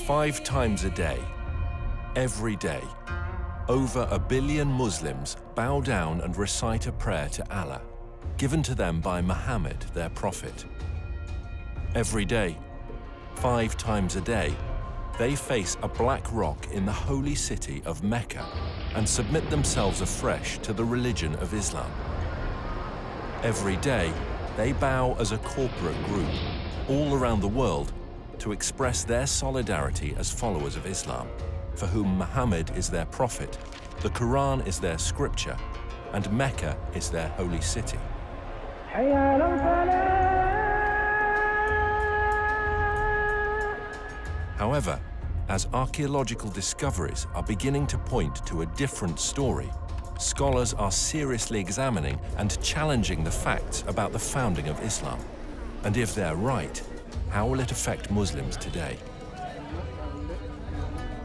5 times a day, every day, over 1 billion Muslims bow down and recite a prayer to Allah, given to them by Muhammad, their prophet. Every day, 5 times a day, they face a black rock in the holy city of Mecca and submit themselves afresh to the religion of Islam. Every day, they bow as a corporate group all around the world to express their solidarity as followers of Islam, for whom Muhammad is their prophet, the Quran is their scripture, and Mecca is their holy city. However, as archaeological discoveries are beginning to point to a different story, scholars are seriously examining and challenging the facts about the founding of Islam. And if they're right, how will it affect Muslims today?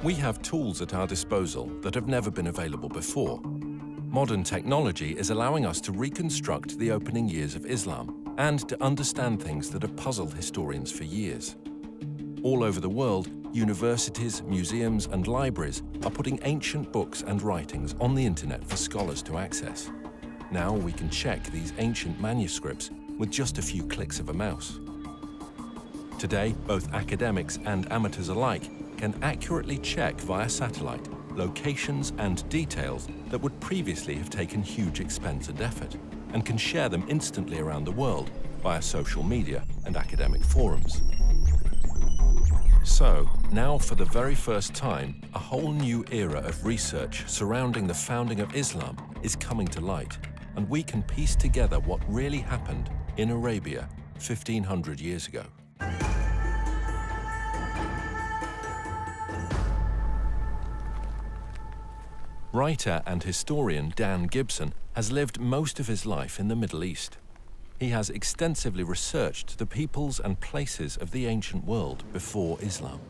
We have tools at our disposal that have never been available before. Modern technology is allowing us to reconstruct the opening years of Islam and to understand things that have puzzled historians for years. All over the world, universities, museums, and libraries are putting ancient books and writings on the internet for scholars to access. Now we can check these ancient manuscripts with just a few clicks of a mouse. Today, both academics and amateurs alike can accurately check via satellite locations and details that would previously have taken huge expense and effort, and can share them instantly around the world via social media and academic forums. So, now for the very first time, a whole new era of research surrounding the founding of Islam is coming to light, and we can piece together what really happened in Arabia 1500 years ago. Writer and historian Dan Gibson has lived most of his life in the Middle East. He has extensively researched the peoples and places of the ancient world before Islam.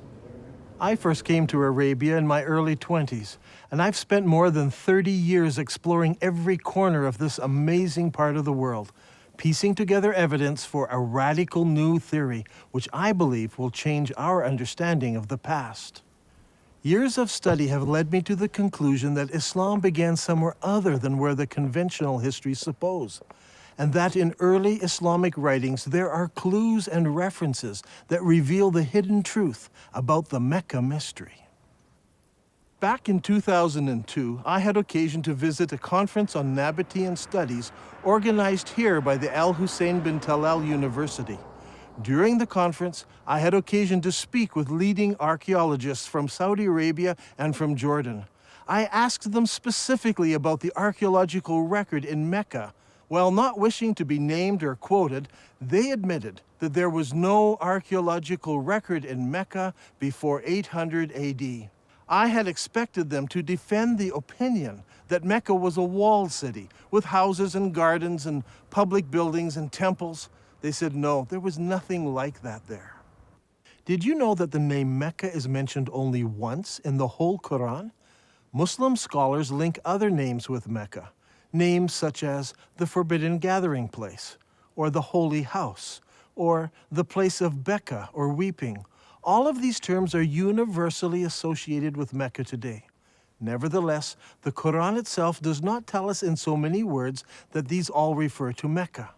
I first came to Arabia in my early 20s, and I've spent more than 30 years exploring every corner of this amazing part of the world, piecing together evidence for a radical new theory, which I believe will change our understanding of the past. Years of study have led me to the conclusion that Islam began somewhere other than where the conventional histories suppose, and that in early Islamic writings there are clues and references that reveal the hidden truth about the Mecca mystery. Back in 2002, I had occasion to visit a conference on Nabatean studies organized here by the Al Hussein bin Talal University. During the conference, I had occasion to speak with leading archaeologists from Saudi Arabia and from Jordan. I asked them specifically about the archaeological record in Mecca. While not wishing to be named or quoted, they admitted that there was no archaeological record in Mecca before 800 AD. I had expected them to defend the opinion that Mecca was a walled city with houses and gardens and public buildings and temples. They said no, there was nothing like that there. Did you know that the name Mecca is mentioned only once in the whole Quran? Muslim scholars link other names with Mecca. Names such as the Forbidden Gathering Place, or the Holy House, or the Place of Becca, or Weeping. All of these terms are universally associated with Mecca today. Nevertheless, the Quran itself does not tell us in so many words that these all refer to Mecca.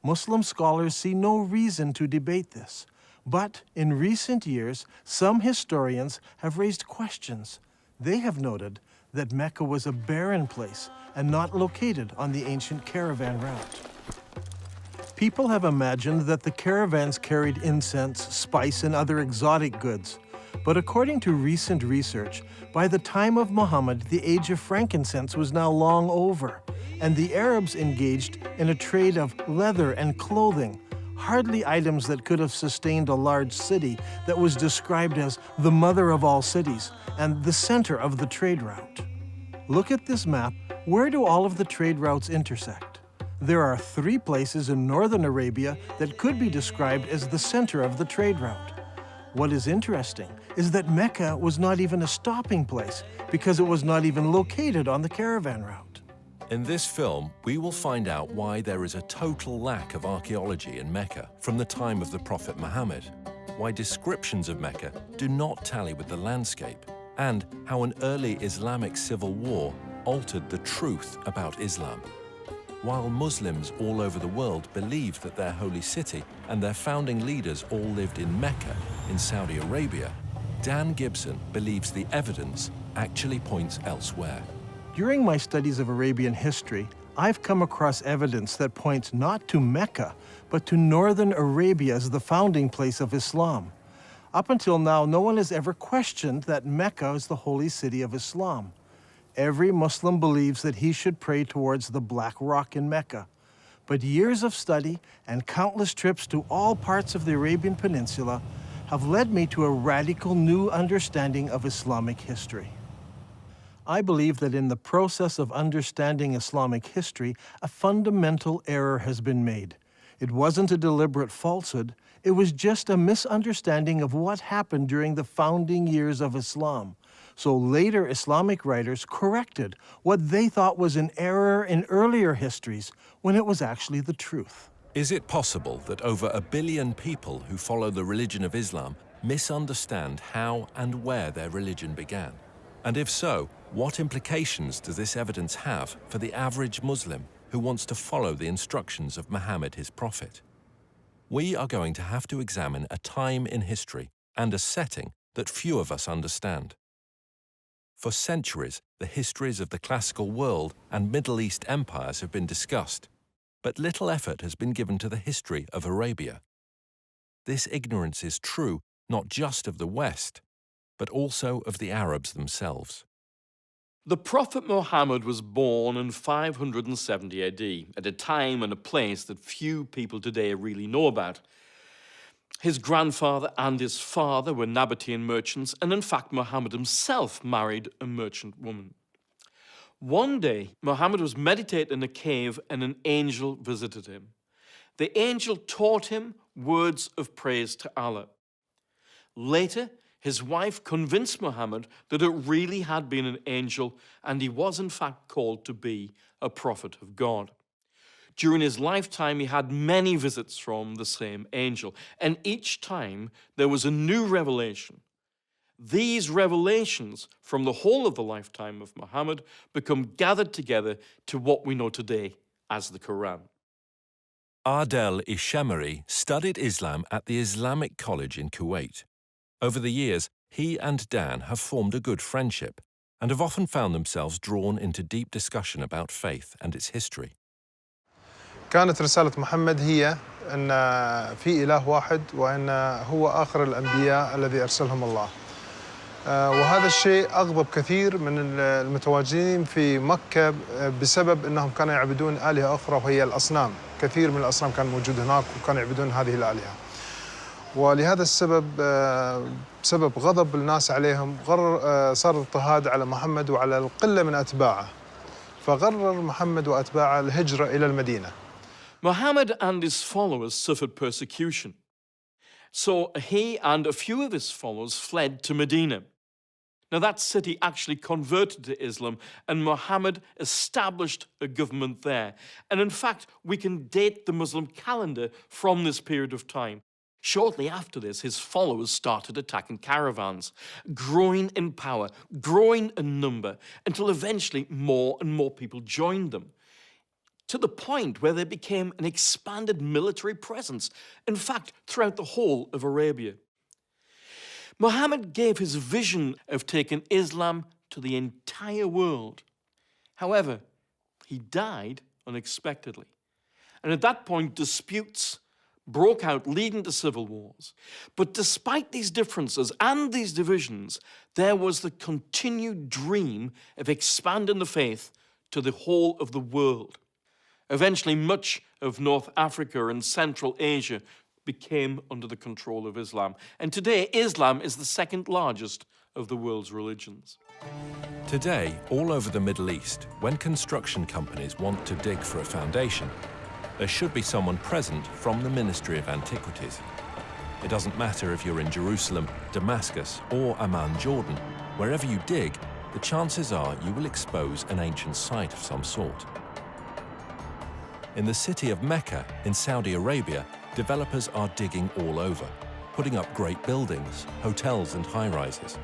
Muslim scholars see no reason to debate this. But in recent years, some historians have raised questions. They have noted that Mecca was a barren place and not located on the ancient caravan route. People have imagined that the caravans carried incense, spice, and other exotic goods. But according to recent research, by the time of Muhammad, the age of frankincense was now long over, and the Arabs engaged in a trade of leather and clothing, hardly items that could have sustained a large city that was described as the mother of all cities and the center of the trade route. Look at this map. Where do all of the trade routes intersect? There are 3 places in northern Arabia that could be described as the center of the trade route. What is interesting is that Mecca was not even a stopping place because it was not even located on the caravan route. In this film, we will find out why there is a total lack of archaeology in Mecca from the time of the Prophet Muhammad. why descriptions of Mecca do not tally with the landscape, and how an early Islamic civil war altered the truth about Islam. While Muslims all over the world believed that their holy city and their founding leaders all lived in Mecca, in Saudi Arabia, Dan Gibson believes the evidence actually points elsewhere. During my studies of Arabian history, I've come across evidence that points not to Mecca, but to northern Arabia as the founding place of Islam. Up until now, no one has ever questioned that Mecca is the holy city of Islam. Every Muslim believes that he should pray towards the Black Rock in Mecca. But years of study and countless trips to all parts of the Arabian Peninsula have led me to a radical new understanding of Islamic history. I believe that in the process of understanding Islamic history, a fundamental error has been made. It wasn't a deliberate falsehood, it was just a misunderstanding of what happened during the founding years of Islam. So later Islamic writers corrected what they thought was an error in earlier histories when it was actually the truth. Is it possible that over 1 billion people who follow the religion of Islam misunderstand how and where their religion began? And if so, what implications does this evidence have for the average Muslim who wants to follow the instructions of Muhammad, his prophet? We are going to have to examine a time in history and a setting that few of us understand. For centuries, the histories of the classical world and Middle East empires have been discussed, but little effort has been given to the history of Arabia. This ignorance is true not just of the West, but also of the Arabs themselves. The Prophet Muhammad was born in 570 AD, at a time and a place that few people today really know about. His grandfather and his father were Nabatean merchants, and in fact Muhammad himself married a merchant woman. One day, Muhammad was meditating in a cave and an angel visited him. The angel taught him words of praise to Allah. Later, his wife convinced Muhammad that it really had been an angel and he was in fact called to be a prophet of God. During his lifetime, he had many visits from the same angel, and each time there was a new revelation. These revelations from the whole of the lifetime of Muhammad become gathered together to what we know today as the Quran. Adel Ishemeri studied Islam at the Islamic College in Kuwait. Over the years, he and Dan have formed a good friendship and have often found themselves drawn into deep discussion about faith and its history. كانت رسالة محمد هي أن في إله واحد وأن هو آخر الأنبياء الذي أرسلهم الله. وهذا الشيء أغضب كثير من المتواجدين في مكة بسبب أنهم كانوا يعبدون آلهة أخرى وهي الأصنام. كثير من الأصنام كان موجود هناك وكانوا يعبدون هذه الآلهة. ولهذا السبب بسبب غضب الناس عليهم صار اضطهاد على محمد وعلى القلة من أتباعه. فقرر محمد وأتباعه الهجرة إلى المدينة. Muhammad and his followers suffered persecution. So he and a few of his followers fled to Medina. Now that city actually converted to Islam and Muhammad established a government there. And in fact, we can date the Muslim calendar from this period of time. Shortly after this, his followers started attacking caravans, growing in power, growing in number, until eventually more and more people joined them, to the point where they became an expanded military presence, in fact, throughout the whole of Arabia. Muhammad gave his vision of taking Islam to the entire world. However, he died unexpectedly. And at that point, disputes broke out, leading to civil wars. But despite these differences and these divisions, there was the continued dream of expanding the faith to the whole of the world. Eventually, much of North Africa and Central Asia became under the control of Islam. And today, Islam is the second largest of the world's religions. Today, all over the Middle East, when construction companies want to dig for a foundation, there should be someone present from the Ministry of Antiquities. It doesn't matter if you're in Jerusalem, Damascus, or Amman, Jordan. Wherever you dig, the chances are you will expose an ancient site of some sort. In the city of Mecca, in Saudi Arabia, developers are digging all over. putting up great buildings, hotels and high-rises.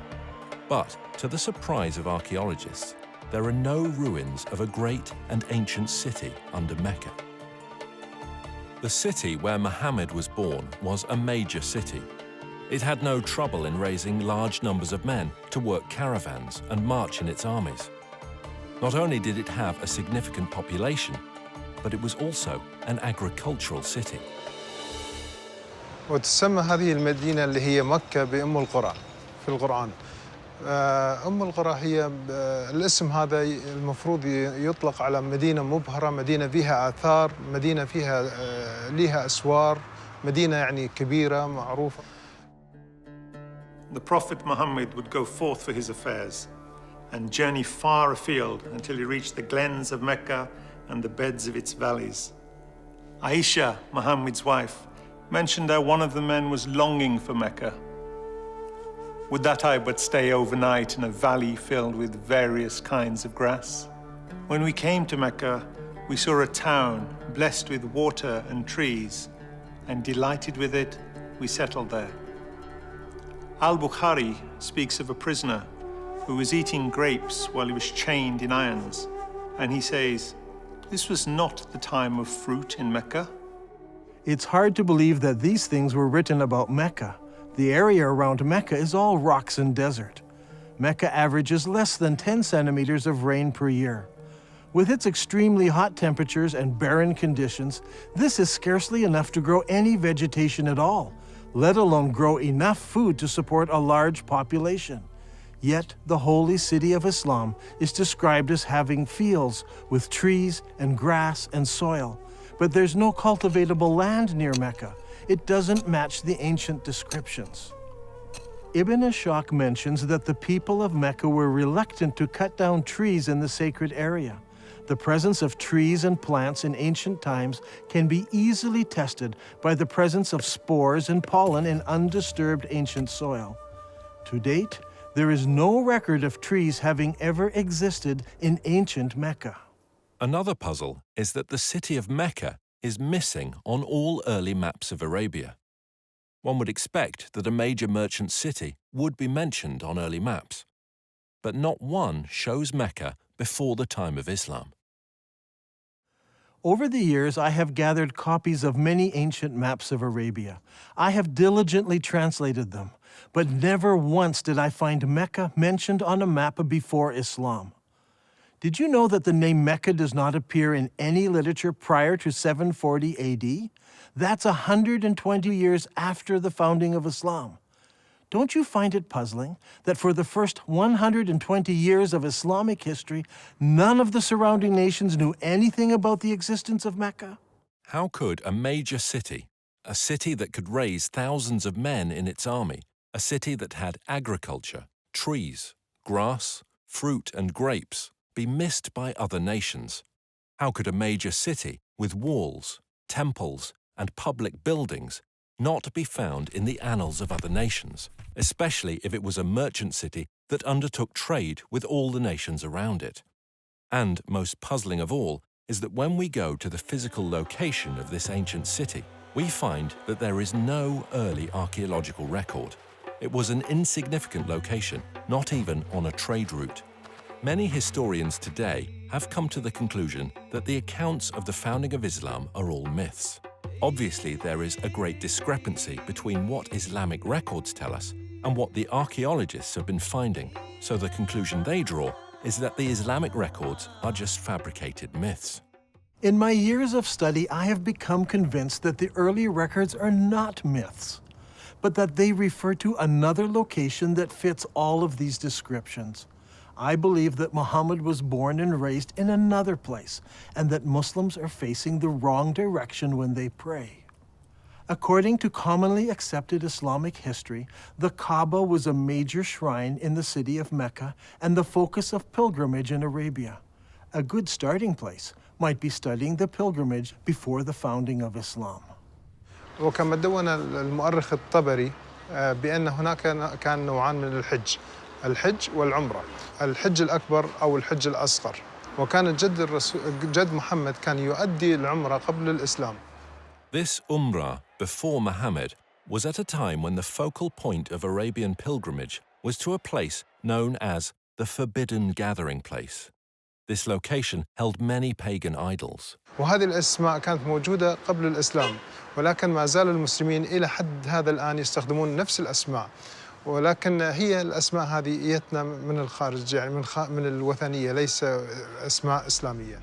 But, to the surprise of archaeologists, there are no ruins of a great and ancient city under Mecca. The city where Muhammad was born was a major city. It had no trouble in raising large numbers of men to work caravans and march in its armies. Not only did it have a significant population, but it was also an agricultural city. وتسمى هذه المدينة اللي هي مكة بأم القرى في القرآن. أم القرى هي الاسم هذا المفروض يطلق على مدينة مبهرة، مدينة فيها آثار، مدينة فيها لها أسوار، مدينة يعني كبيرة معروفة. The Prophet Muhammad would go forth for his affairs and journey far afield until he reached the glens of Mecca and the beds of its valleys. Aisha, Muhammad's wife, mentioned how one of the men was longing for Mecca. Would that I but stay overnight in a valley filled with various kinds of grass? When we came to Mecca, we saw a town blessed with water and trees, and delighted with it, we settled there. Al-Bukhari speaks of a prisoner who was eating grapes while he was chained in irons, and he says, "This was not the time of fruit in Mecca." It's hard to believe that these things were written about Mecca. The area around Mecca is all rocks and desert. Mecca averages less than 10 centimeters of rain per year. With its extremely hot temperatures and barren conditions, this is scarcely enough to grow any vegetation at all, let alone grow enough food to support a large population. Yet the holy city of Islam is described as having fields with trees and grass and soil. But there's no cultivatable land near Mecca. It doesn't match the ancient descriptions. Ibn Ishaq mentions that the people of Mecca were reluctant to cut down trees in the sacred area. The presence of trees and plants in ancient times can be easily tested by the presence of spores and pollen in undisturbed ancient soil. To date, there is no record of trees having ever existed in ancient Mecca. Another puzzle is that the city of Mecca is missing on all early maps of Arabia. One would expect that a major merchant city would be mentioned on early maps, but not one shows Mecca before the time of Islam. Over the years, I have gathered copies of many ancient maps of Arabia. I have diligently translated them, but never once did I find Mecca mentioned on a map before Islam. Did you know that the name Mecca does not appear in any literature prior to 740 AD? That's 120 years after the founding of Islam. Don't you find it puzzling that for the first 120 years of Islamic history, none of the surrounding nations knew anything about the existence of Mecca? How could a major city, a city that could raise thousands of men in its army, a city that had agriculture, trees, grass, fruit and grapes, be missed by other nations? How could a major city with walls, temples, and public buildings not be found in the annals of other nations, especially if it was a merchant city that undertook trade with all the nations around it? And most puzzling of all is that when we go to the physical location of this ancient city, we find that there is no early archaeological record. It was an insignificant location, not even on a trade route. Many historians today have come to the conclusion that the accounts of the founding of Islam are all myths. Obviously, there is a great discrepancy between what Islamic records tell us and what the archaeologists have been finding, so the conclusion they draw is that the Islamic records are just fabricated myths. In my years of study, I have become convinced that the early records are not myths, but that they refer to another location that fits all of these descriptions. I believe that Muhammad was born and raised in another place, and that Muslims are facing the wrong direction when they pray. According to commonly accepted Islamic history, the Kaaba was a major shrine in the city of Mecca and the focus of pilgrimage in Arabia. A good starting place might be studying the pilgrimage before the founding of Islam. وكما دون المؤرخ الطبري بأن هناك كان نوعان من الحج، الحج والعمرة. الحج الأكبر أو الحج الأصغر، وكان جد محمد كان يؤدي العمرة قبل الإسلام. This Umrah before Muhammad was at a time when the focal point of Arabian pilgrimage was to a place known as the Forbidden Gathering Place. This location held many pagan idols. وهذه الأسماء كانت موجودة قبل الإسلام، ولكن ما زال المسلمين إلى حد هذا الآن يستخدمون نفس الأسماء، ولكن هي الأسماء هذه إيتنا من الخارج، يعني من الوثنية، ليس أسماء إسلامية.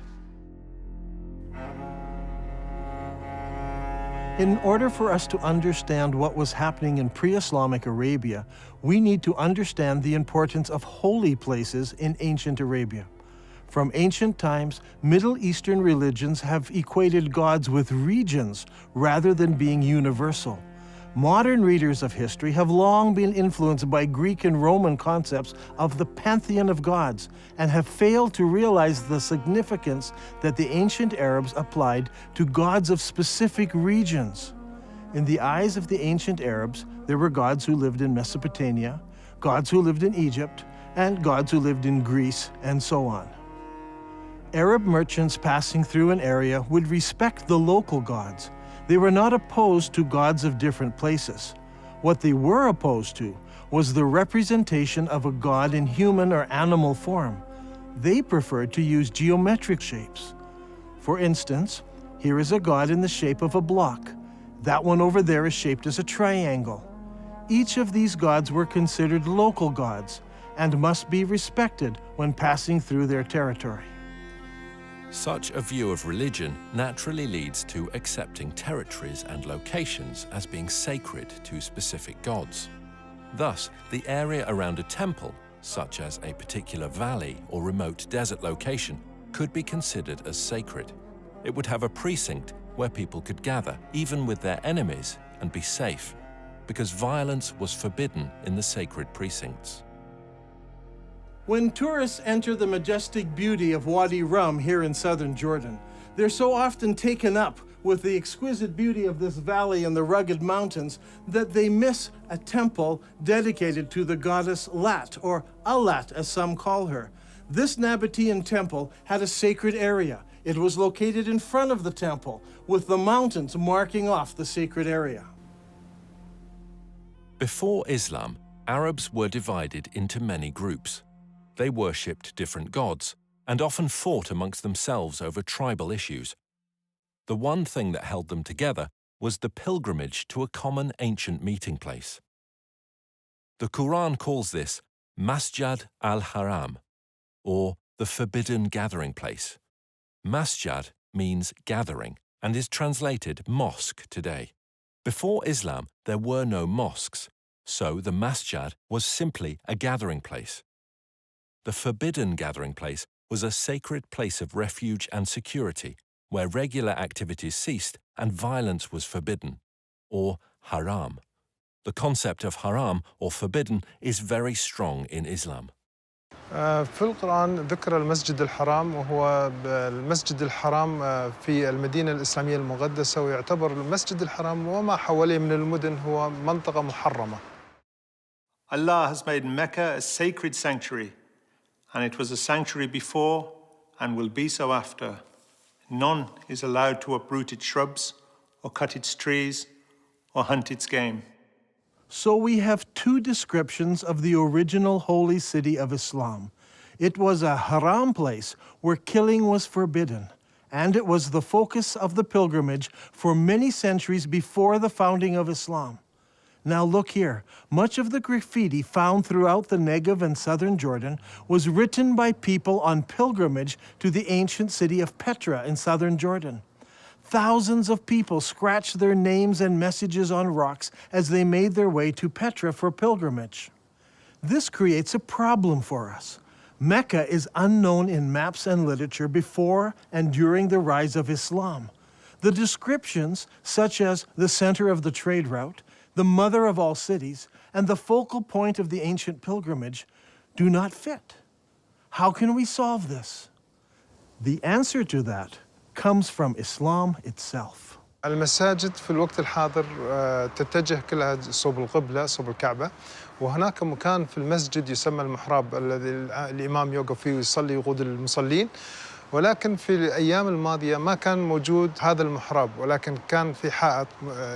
In order for us to understand what was happening in pre-Islamic Arabia, we need to understand the importance of holy places in ancient Arabia. From ancient times, Middle Eastern religions have equated gods with regions rather than being universal. Modern readers of history have long been influenced by Greek and Roman concepts of the pantheon of gods and have failed to realize the significance that the ancient Arabs applied to gods of specific regions. In the eyes of the ancient Arabs, there were gods who lived in Mesopotamia, gods who lived in Egypt, and gods who lived in Greece, and so on. Arab merchants passing through an area would respect the local gods. They were not opposed to gods of different places. What they were opposed to was the representation of a god in human or animal form. They preferred to use geometric shapes. For instance, here is a god in the shape of a block. That one over there is shaped as a triangle. Each of these gods were considered local gods and must be respected when passing through their territory. Such a view of religion naturally leads to accepting territories and locations as being sacred to specific gods. Thus, the area around a temple, such as a particular valley or remote desert location, could be considered as sacred. It would have a precinct where people could gather, even with their enemies, and be safe, because violence was forbidden in the sacred precincts. When tourists enter the majestic beauty of Wadi Rum here in southern Jordan, they're so often taken up with the exquisite beauty of this valley and the rugged mountains that they miss a temple dedicated to the goddess Lat, or Allat as some call her. This Nabatean temple had a sacred area. It was located in front of the temple, with the mountains marking off the sacred area. Before Islam, Arabs were divided into many groups. They worshipped different gods and often fought amongst themselves over tribal issues. The one thing that held them together was the pilgrimage to a common ancient meeting place. The Quran calls this Masjid al-Haram, or the Forbidden Gathering Place. Masjid means gathering and is translated mosque today. Before Islam, there were no mosques, so the masjid was simply a gathering place. The Forbidden Gathering Place was a sacred place of refuge and security, where regular activities ceased and violence was forbidden, or haram. The concept of haram, or forbidden, is very strong in Islam. في القرآن ذكر المسجد الحرام، وهو المسجد الحرام في المدينة الإسلامية المقدسة، ويعتبر المسجد الحرام وما حواليه من المدن هو منطقة محرمة. Allah has made Mecca a sacred sanctuary, and it was a sanctuary before and will be so after. None is allowed to uproot its shrubs or cut its trees or hunt its game. So we have two descriptions of the original holy city of Islam. It was a haram place where killing was forbidden, and it was the focus of the pilgrimage for many centuries before the founding of Islam. Now look here, much of the graffiti found throughout the Negev and southern Jordan was written by people on pilgrimage to the ancient city of Petra in southern Jordan. Thousands of people scratched their names and messages on rocks as they made their way to Petra for pilgrimage. This creates a problem for us. Mecca is unknown in maps and literature before and during the rise of Islam. The descriptions, such as the center of the trade route, the mother of all cities, and the focal point of the ancient pilgrimage, do not fit. How can we solve this? The answer to that comes from Islam itself. المساجد في الوقت الحاضر تتجه كلها صوب القبلة، صوب الكعبة، وهناك مكان في المسجد يسمى المحراب الذي الإمام يوقف فيه ويصلي ويقود المصلين، ولكن في الأيام الماضية ما كان موجود هذا المحراب، ولكن كان في حائط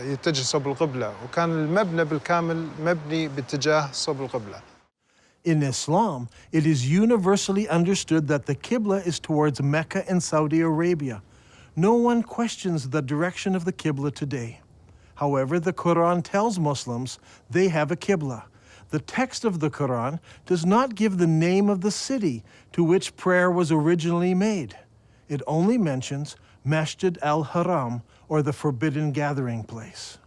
يتجه صوب القبلة، وكان المبنى بالكامل مبني باتجاه صوب القبلة. In Islam, it is universally understood that the Qibla is towards Mecca in Saudi Arabia. No one questions the direction of the Qibla today. However, the Quran tells Muslims they have a Qibla. The text of the Quran does not give the name of the city to which prayer was originally made. It only mentions Masjid al-Haram, or the forbidden gathering place.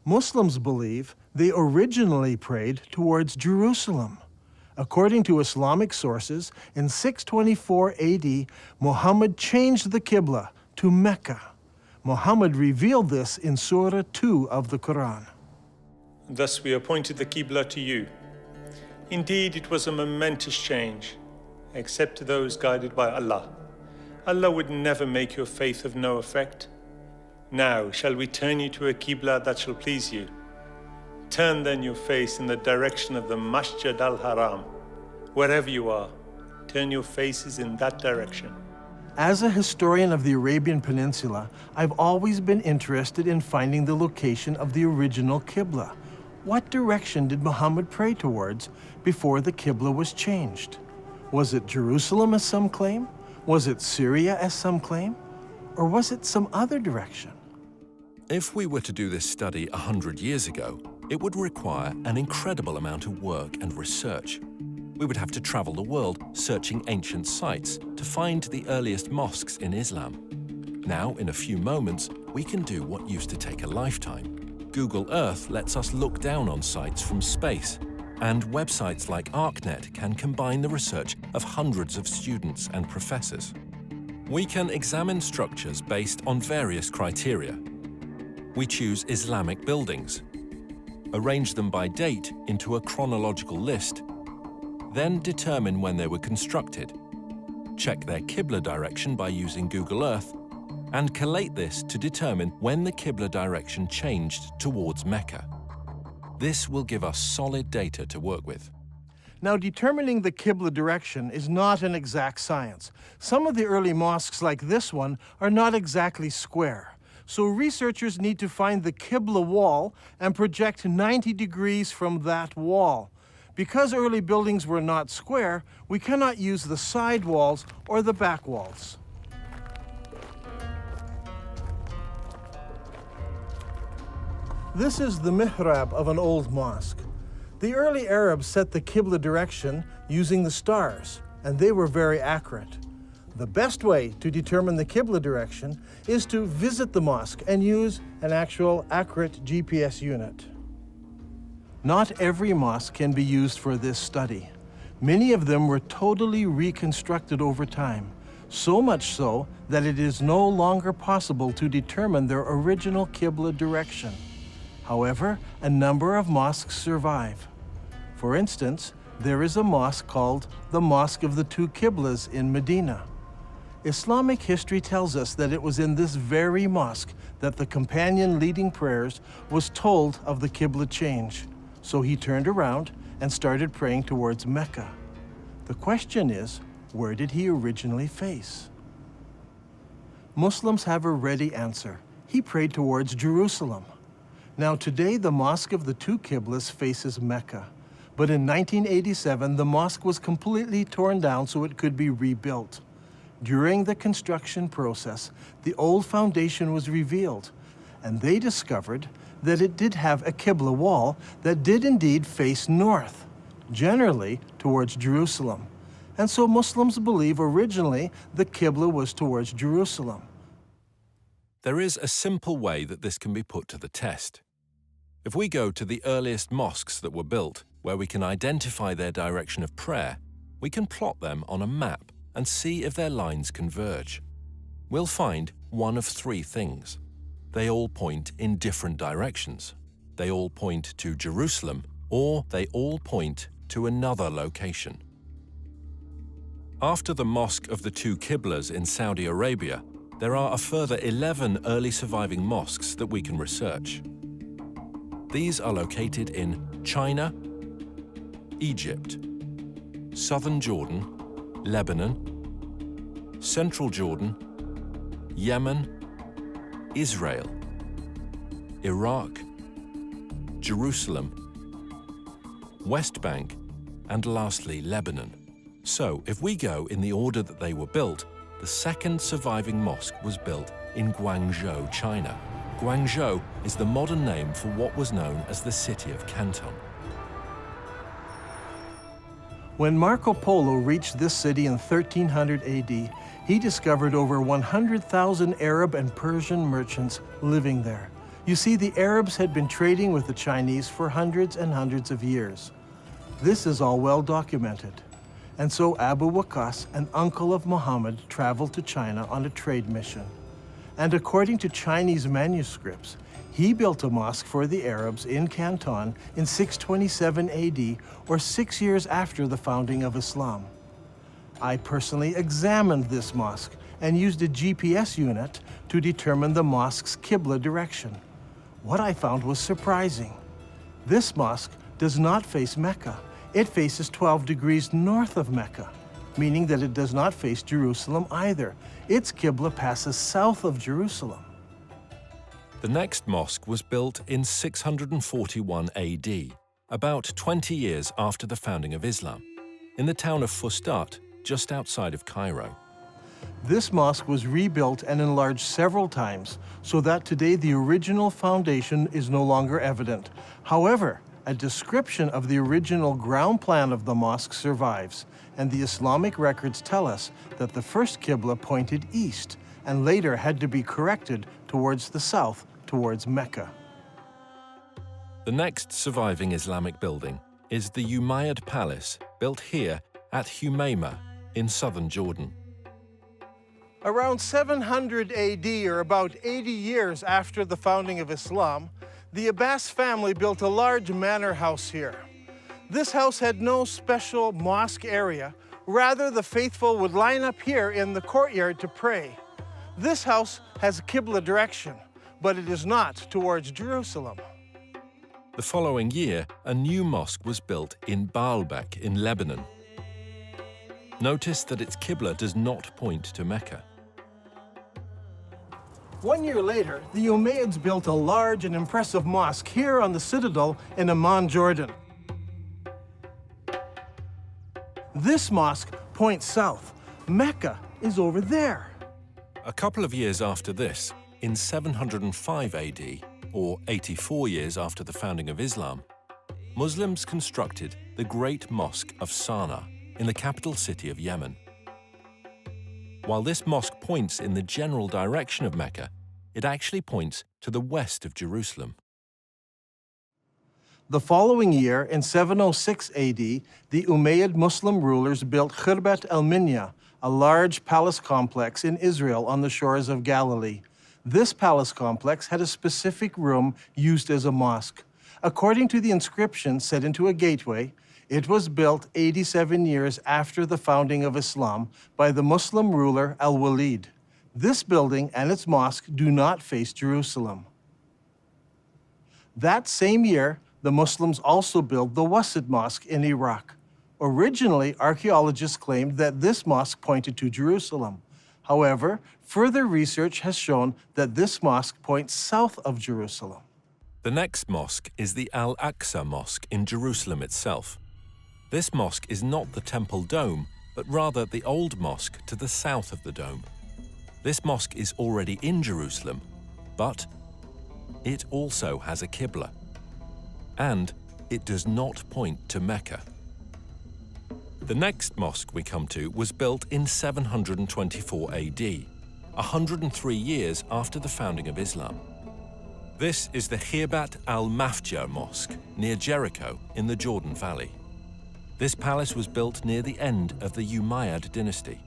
Muslims believe they originally prayed towards Jerusalem. According to Islamic sources, in 624 AD, Muhammad changed the Qibla to Mecca. Muhammad revealed this in Surah 2 of the Quran. Thus we appointed the Qibla to you. Indeed, it was a momentous change, except to those guided by Allah. Allah would never make your faith of no effect. Now shall we turn you to a Qibla that shall please you. Turn then your face in the direction of the Masjid al-Haram. Wherever you are, turn your faces in that direction. As a historian of the Arabian Peninsula, I've always been interested in finding the location of the original Qibla. What direction did Muhammad pray towards before the Qibla was changed? Was it Jerusalem, as some claim? Was it Syria, as some claim? Or was it some other direction? If we were to do this study 100 years ago, it would require an incredible amount of work and research. We would have to travel the world searching ancient sites to find the earliest mosques in Islam. Now, in a few moments, we can do what used to take a lifetime. Google Earth lets us look down on sites from space, and websites like ArcNet can combine the research of hundreds of students and professors. We can examine structures based on various criteria. We choose Islamic buildings, arrange them by date into a chronological list, then determine when they were constructed, check their Qibla direction by using Google Earth, and collate this to determine when the Qibla direction changed towards Mecca. This will give us solid data to work with. Now, determining the Qibla direction is not an exact science. Some of the early mosques, like this one, are not exactly square. So researchers need to find the Qibla wall and project 90 degrees from that wall. Because early buildings were not square, we cannot use the side walls or the back walls. This is the mihrab of an old mosque. The early Arabs set the Qibla direction using the stars, and they were very accurate. The best way to determine the Qibla direction is to visit the mosque and use an actual accurate GPS unit. Not every mosque can be used for this study. Many of them were totally reconstructed over time, so much so that it is no longer possible to determine their original Qibla direction. However, a number of mosques survive. For instance, there is a mosque called the Mosque of the Two Qiblas in Medina. Islamic history tells us that it was in this very mosque that the companion leading prayers was told of the Qibla change. So he turned around and started praying towards Mecca. The question is, where did he originally face? Muslims have a ready answer. He prayed towards Jerusalem. Now today, the Mosque of the Two Qiblas faces Mecca. But in 1987, the mosque was completely torn down so it could be rebuilt. During the construction process, the old foundation was revealed, and they discovered that it did have a Qibla wall that did indeed face north, generally towards Jerusalem. And so Muslims believe originally the Qibla was towards Jerusalem. There is a simple way that this can be put to the test. If we go to the earliest mosques that were built, where we can identify their direction of prayer, we can plot them on a map and see if their lines converge. We'll find one of three things. They all point in different directions. They all point to Jerusalem, or they all point to another location. After the Mosque of the Two Qiblas in Saudi Arabia, there are a further 11 early surviving mosques that we can research. These are located in China, Egypt, southern Jordan, Lebanon, Central Jordan, Yemen, Israel, Iraq, Jerusalem, West Bank, and lastly, Lebanon. So, if we go in the order that they were built, the second surviving mosque was built in Guangzhou, China. Guangzhou is the modern name for what was known as the city of Canton. When Marco Polo reached this city in 1300 AD, he discovered over 100,000 Arab and Persian merchants living there. You see, the Arabs had been trading with the Chinese for hundreds and hundreds of years. This is all well documented. And so Abu Waqas, an uncle of Muhammad, traveled to China on a trade mission. And according to Chinese manuscripts, he built a mosque for the Arabs in Canton in 627 AD, or 6 years after the founding of Islam. I personally examined this mosque and used a GPS unit to determine the mosque's Qibla direction. What I found was surprising. This mosque does not face Mecca. It faces 12 degrees north of Mecca, meaning that it does not face Jerusalem either. Its Qibla passes south of Jerusalem. The next mosque was built in 641 AD, about 20 years after the founding of Islam, in the town of Fustat, just outside of Cairo. This mosque was rebuilt and enlarged several times, so that today the original foundation is no longer evident. However, a description of the original ground plan of the mosque survives, and the Islamic records tell us that the first Qibla pointed east and later had to be corrected towards the south, towards Mecca. The next surviving Islamic building is the Umayyad Palace, built here at Humayma in southern Jordan. Around 700 AD, or about 80 years after the founding of Islam, the Abbas family built a large manor house here. This house had no special mosque area. Rather, the faithful would line up here in the courtyard to pray. This house has a Qibla direction, but it is not towards Jerusalem. The following year, a new mosque was built in Baalbek in Lebanon. Notice that its Qibla does not point to Mecca. 1 year later, the Umayyads built a large and impressive mosque here on the citadel in Amman, Jordan. This mosque points south. Mecca is over there. A couple of years after this, in 705 AD, or 84 years after the founding of Islam, Muslims constructed the Great Mosque of Sana'a in the capital city of Yemen. While this mosque points in the general direction of Mecca, it actually points to the west of Jerusalem. The following year, in 706 AD, the Umayyad Muslim rulers built Khirbat al-Minya, a large palace complex in Israel on the shores of Galilee. This palace complex had a specific room used as a mosque. According to the inscription set into a gateway, it was built 87 years after the founding of Islam by the Muslim ruler Al-Walid. This building and its mosque do not face Jerusalem. That same year, the Muslims also built the Wasit Mosque in Iraq. Originally, archaeologists claimed that this mosque pointed to Jerusalem. However, further research has shown that this mosque points south of Jerusalem. The next mosque is the Al-Aqsa Mosque in Jerusalem itself. This mosque is not the temple dome, but rather the old mosque to the south of the dome. This mosque is already in Jerusalem, but it also has a Qibla, and it does not point to Mecca. The next mosque we come to was built in 724 AD, 103 years after the founding of Islam. This is the Khirbat al-Mafja Mosque near Jericho in the Jordan Valley. This palace was built near the end of the Umayyad dynasty.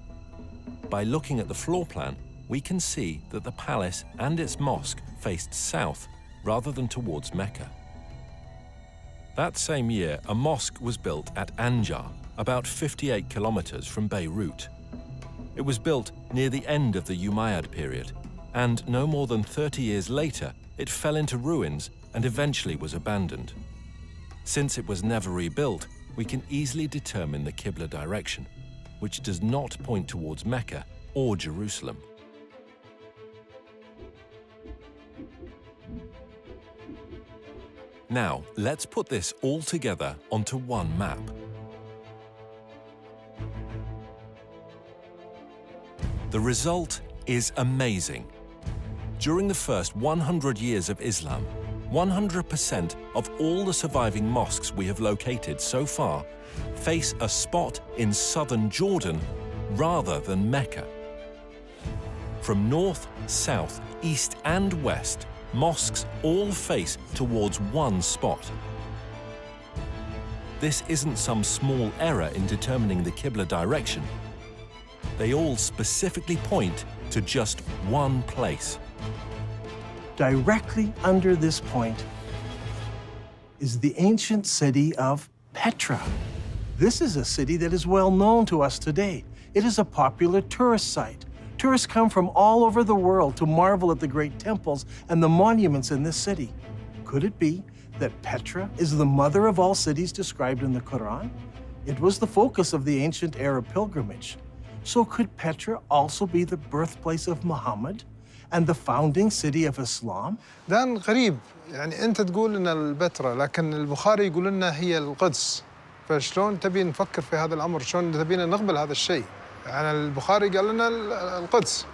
By looking at the floor plan, we can see that the palace and its mosque faced south rather than towards Mecca. That same year, a mosque was built at Anjar, about 58 kilometers from Beirut. It was built near the end of the Umayyad period, and no more than 30 years later, it fell into ruins and eventually was abandoned. Since it was never rebuilt, we can easily determine the Qibla direction, which does not point towards Mecca, or Jerusalem. Now, let's put this all together onto one map. The result is amazing. During the first 100 years of Islam, 100% of all the surviving mosques we have located so far face a spot in southern Jordan rather than Mecca. From north, south, east and west, mosques all face towards one spot. This isn't some small error in determining the Qibla direction. They all specifically point to just one place. Directly under this point is the ancient city of Petra. This is a city that is well known to us today. It is a popular tourist site. Tourists come from all over the world to marvel at the great temples and the monuments in this city. Could it be that Petra is the mother of all cities described in the Quran? It was the focus of the ancient Arab pilgrimage. So could Petra also be the birthplace of Muhammad and the founding city of Islam? دان غريب، يعني أنت تقول إن البتراء لكن البخاري يقول لنا هي القدس. فشلون تبي نفكر في هذا الأمر؟ شلون تبينا نقبل هذا الشيء؟ يعني البخاري قال لنا القدس.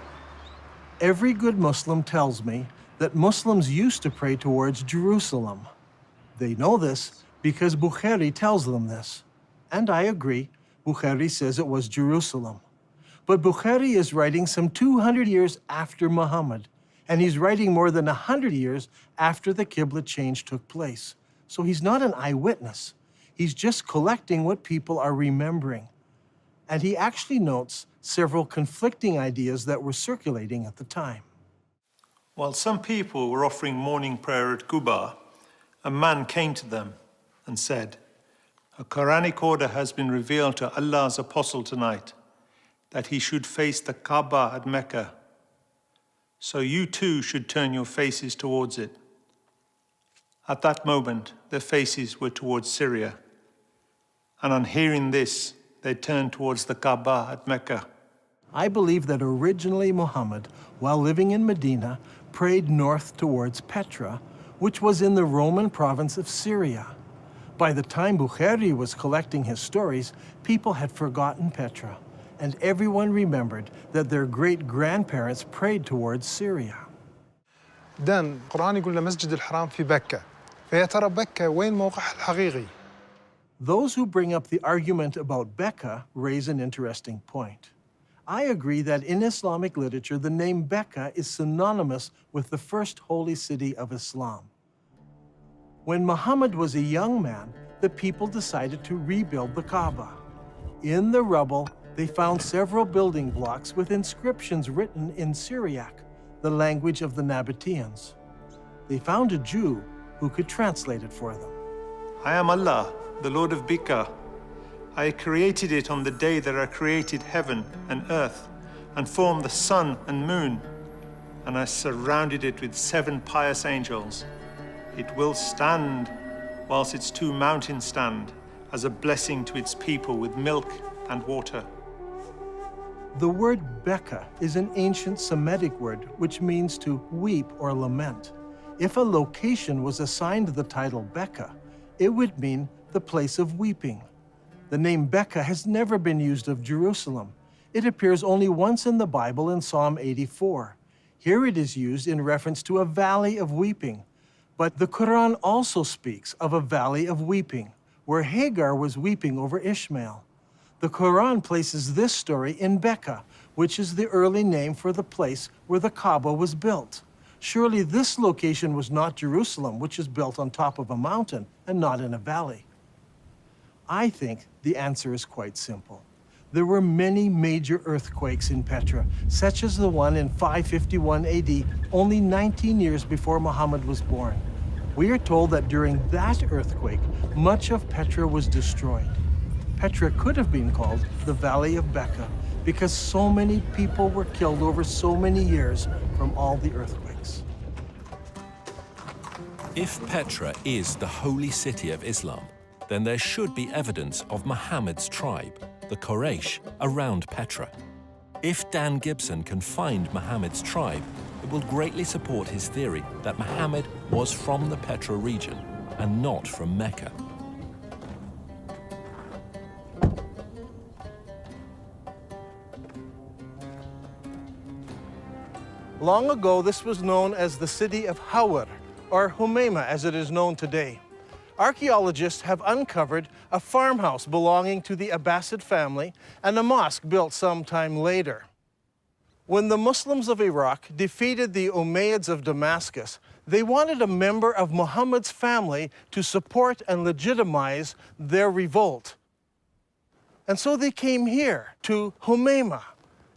Every good Muslim tells me that Muslims used to pray towards Jerusalem. They know this because Bukhari tells them this. And I agree, Bukhari says it was Jerusalem. But Bukhari is writing some 200 years after Muhammad, and he's writing more than 100 years after the Qibla change took place. So he's not an eyewitness. He's just collecting what people are remembering. And he actually notes several conflicting ideas that were circulating at the time. While some people were offering morning prayer at Quba, a man came to them and said, "A Quranic order has been revealed to Allah's apostle tonight, that he should face the Kaaba at Mecca. So you too should turn your faces towards it." At that moment, their faces were towards Syria. And on hearing this, they turned towards the Kaaba at Mecca. I believe that originally Muhammad, while living in Medina, prayed north towards Petra, which was in the Roman province of Syria. By the time Bukhari was collecting his stories, people had forgotten Petra, and everyone remembered that their great-grandparents prayed towards Syria. دان القرآن يقول لنا مسجد الحرام في بكة. فيا ترى بكة وين موقعها الحقيقي؟ Those who bring up the argument about Becca raise an interesting point. I agree that in Islamic literature, the name Becca is synonymous with the first holy city of Islam. When Muhammad was a young man, the people decided to rebuild the Kaaba. In the rubble, they found several building blocks with inscriptions written in Syriac, the language of the Nabateans. They found a Jew who could translate it for them. "I am Allah, the Lord of Bika. I created it on the day that I created heaven and earth and formed the sun and moon, and I surrounded it with 7 pious angels. It will stand whilst its 2 mountains stand as a blessing to its people with milk and water." The word Becca is an ancient Semitic word which means to weep or lament. If a location was assigned the title Becca, it would mean the place of weeping. The name Becca has never been used of Jerusalem. It appears only once in the Bible in Psalm 84. Here it is used in reference to a valley of weeping. But the Quran also speaks of a valley of weeping, where Hagar was weeping over Ishmael. The Quran places this story in Becca, which is the early name for the place where the Kaaba was built. Surely this location was not Jerusalem, which is built on top of a mountain and not in a valley. I think the answer is quite simple. There were many major earthquakes in Petra, such as the one in 551 AD, only 19 years before Muhammad was born. We are told that during that earthquake, much of Petra was destroyed. Petra could have been called the Valley of Becca because so many people were killed over so many years from all the earthquakes. If Petra is the holy city of Islam, then there should be evidence of Muhammad's tribe, the Quraysh, around Petra. If Dan Gibson can find Muhammad's tribe, it will greatly support his theory that Muhammad was from the Petra region and not from Mecca. Long ago, this was known as the city of Hawar, or Humayma as it is known today. Archaeologists have uncovered a farmhouse belonging to the Abbasid family and a mosque built some time later. When the Muslims of Iraq defeated the Umayyads of Damascus, they wanted a member of Muhammad's family to support and legitimize their revolt. And so they came here to Humayma,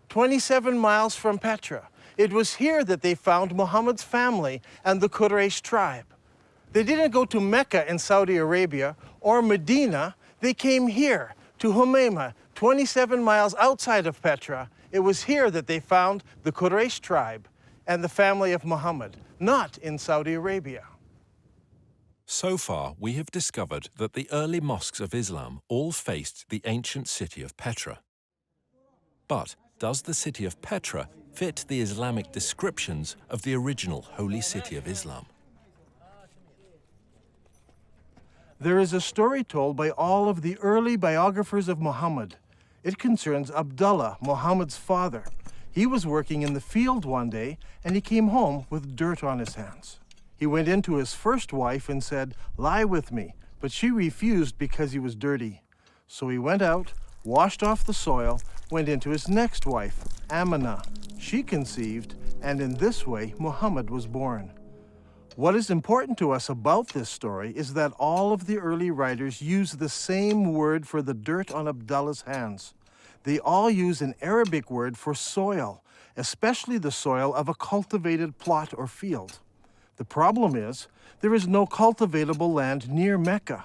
27 miles from Petra. It was here that they found Muhammad's family and the Quraysh tribe. They didn't go to Mecca in Saudi Arabia or Medina. They came here to Humayma, 27 miles outside of Petra. It was here that they found the Quraysh tribe and the family of Muhammad, not in Saudi Arabia. So far, we have discovered that the early mosques of Islam all faced the ancient city of Petra. But does the city of Petra fit the Islamic descriptions of the original holy city of Islam? There is a story told by all of the early biographers of Muhammad. It concerns Abdullah, Muhammad's father. He was working in the field one day and he came home with dirt on his hands. He went in to his first wife and said, "Lie with me," but she refused because he was dirty. So he went out, washed off the soil, went into his next wife, Amina. She conceived, and in this way, Muhammad was born. What is important to us about this story is that all of the early writers use the same word for the dirt on Abdullah's hands. They all use an Arabic word for soil, especially the soil of a cultivated plot or field. The problem is, there is no cultivatable land near Mecca.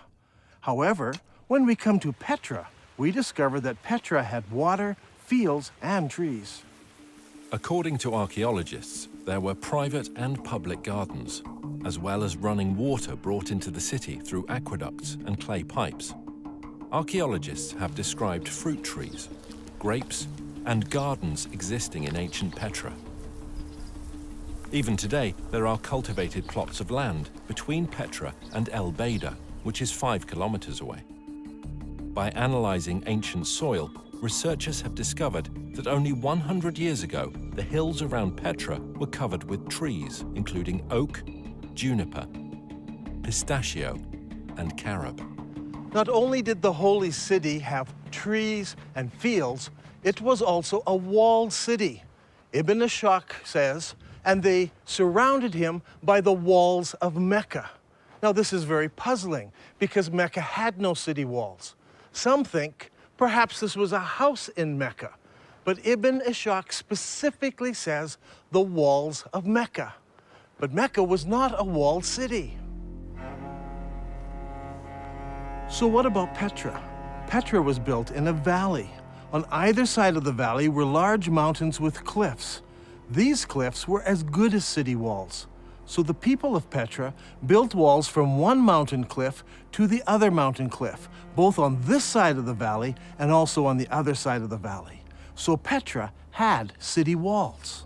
However, when we come to Petra, we discover that Petra had water, fields, and trees. According to archaeologists, there were private and public gardens, as well as running water brought into the city through aqueducts and clay pipes. Archaeologists have described fruit trees, grapes, and gardens existing in ancient Petra. Even today, there are cultivated plots of land between Petra and El Beida, which is 5 kilometers away. By analyzing ancient soil, researchers have discovered that only 100 years ago, the hills around Petra were covered with trees, including oak, juniper, pistachio, and carob. Not only did the holy city have trees and fields, it was also a walled city. Ibn Ishaq says, and they surrounded him by the walls of Mecca. Now this is very puzzling because Mecca had no city walls. Some think perhaps this was a house in Mecca, but Ibn Ishaq specifically says the walls of Mecca. But Mecca was not a walled city. So what about Petra? Petra was built in a valley. On either side of the valley were large mountains with cliffs. These cliffs were as good as city walls. So the people of Petra built walls from one mountain cliff to the other mountain cliff, both on this side of the valley and also on the other side of the valley. So Petra had city walls.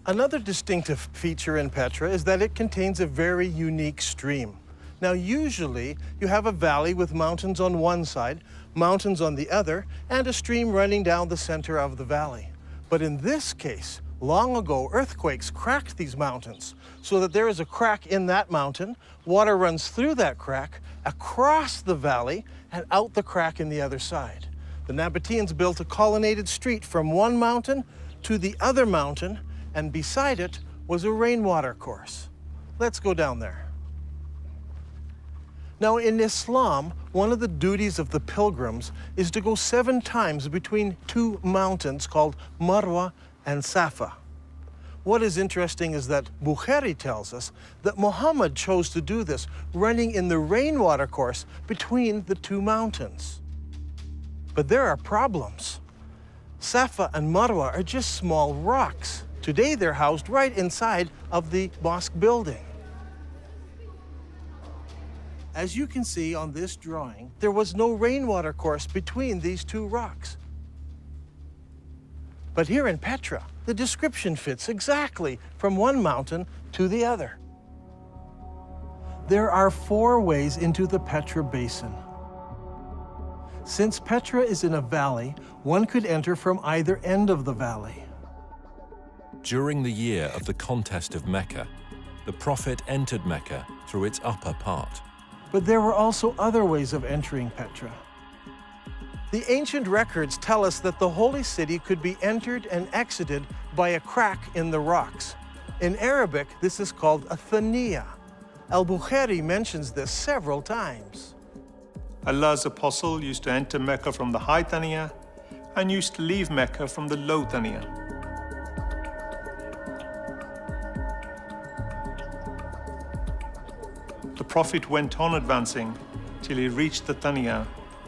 Another distinctive feature in Petra is that it contains a very unique stream. Now, usually you have a valley with mountains on one side, mountains on the other, and a stream running down the center of the valley. But in this case, long ago, earthquakes cracked these mountains so that there is a crack in that mountain, water runs through that crack, across the valley, and out the crack in the other side. The Nabateans built a colonnaded street from one mountain to the other mountain, and beside it was a rainwater course. Let's go down there. Now, in Islam, one of the duties of the pilgrims is to go 7 times between 2 mountains called Marwa and Safa. What is interesting is that Bukhari tells us that Muhammad chose to do this, running in the rainwater course between the 2 mountains. But there are problems. Safa and Marwa are just small rocks. Today, they're housed right inside of the mosque building. As you can see on this drawing, there was no rainwater course between these two rocks. But here in Petra, the description fits exactly from one mountain to the other. There are 4 ways into the Petra Basin. Since Petra is in a valley, one could enter from either end of the valley. During the year of the contest of Mecca, the Prophet entered Mecca through its upper part. But there were also other ways of entering Petra. The ancient records tell us that the holy city could be entered and exited by a crack in the rocks. In Arabic, this is called a thaniya. Al-Bukhari mentions this several times. Allah's apostle used to enter Mecca from the high Thaniya and used to leave Mecca from the low Thaniya. The Prophet went on advancing till he reached the Thaniya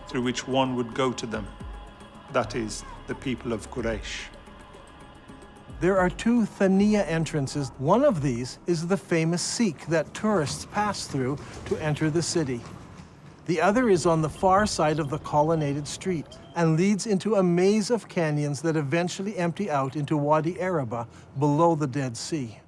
through which one would go to them, that is, the people of Quraysh. There are 2 thaniya entrances. One of these is the famous Sikh that tourists pass through to enter the city. The other is on the far side of the colonnaded street and leads into a maze of canyons that eventually empty out into Wadi Araba below the Dead Sea.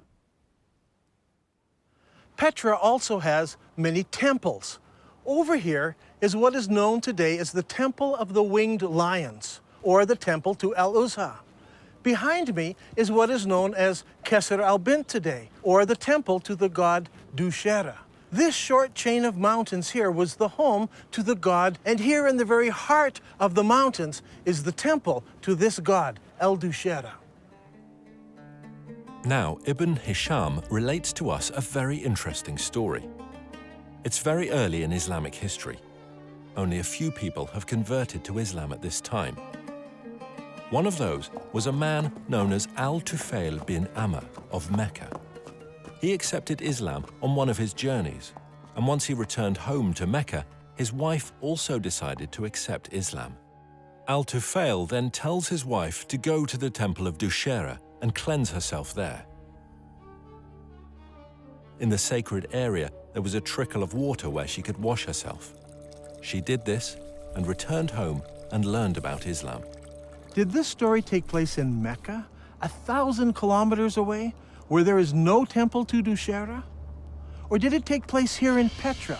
Petra also has many temples. Over here is what is known today as the Temple of the Winged Lions, or the Temple to Al-Uzza. Behind me is what is known as Qasr al-Bint today, or the temple to the god Dushera. This short chain of mountains here was the home to the god, and here in the very heart of the mountains is the temple to this god, El-Dushera. Now, Ibn Hisham relates to us a very interesting story. It's very early in Islamic history. Only a few people have converted to Islam at this time. One of those was a man known as Al-Tufail bin Amr of Mecca. He accepted Islam on one of his journeys, and once he returned home to Mecca, his wife also decided to accept Islam. Al-Tufail then tells his wife to go to the temple of Dushera and cleanse herself there. In the sacred area, there was a trickle of water where she could wash herself. She did this and returned home and learned about Islam. Did this story take place in Mecca, 1,000 kilometers away, where there is no temple to Dushera? Or did it take place here in Petra?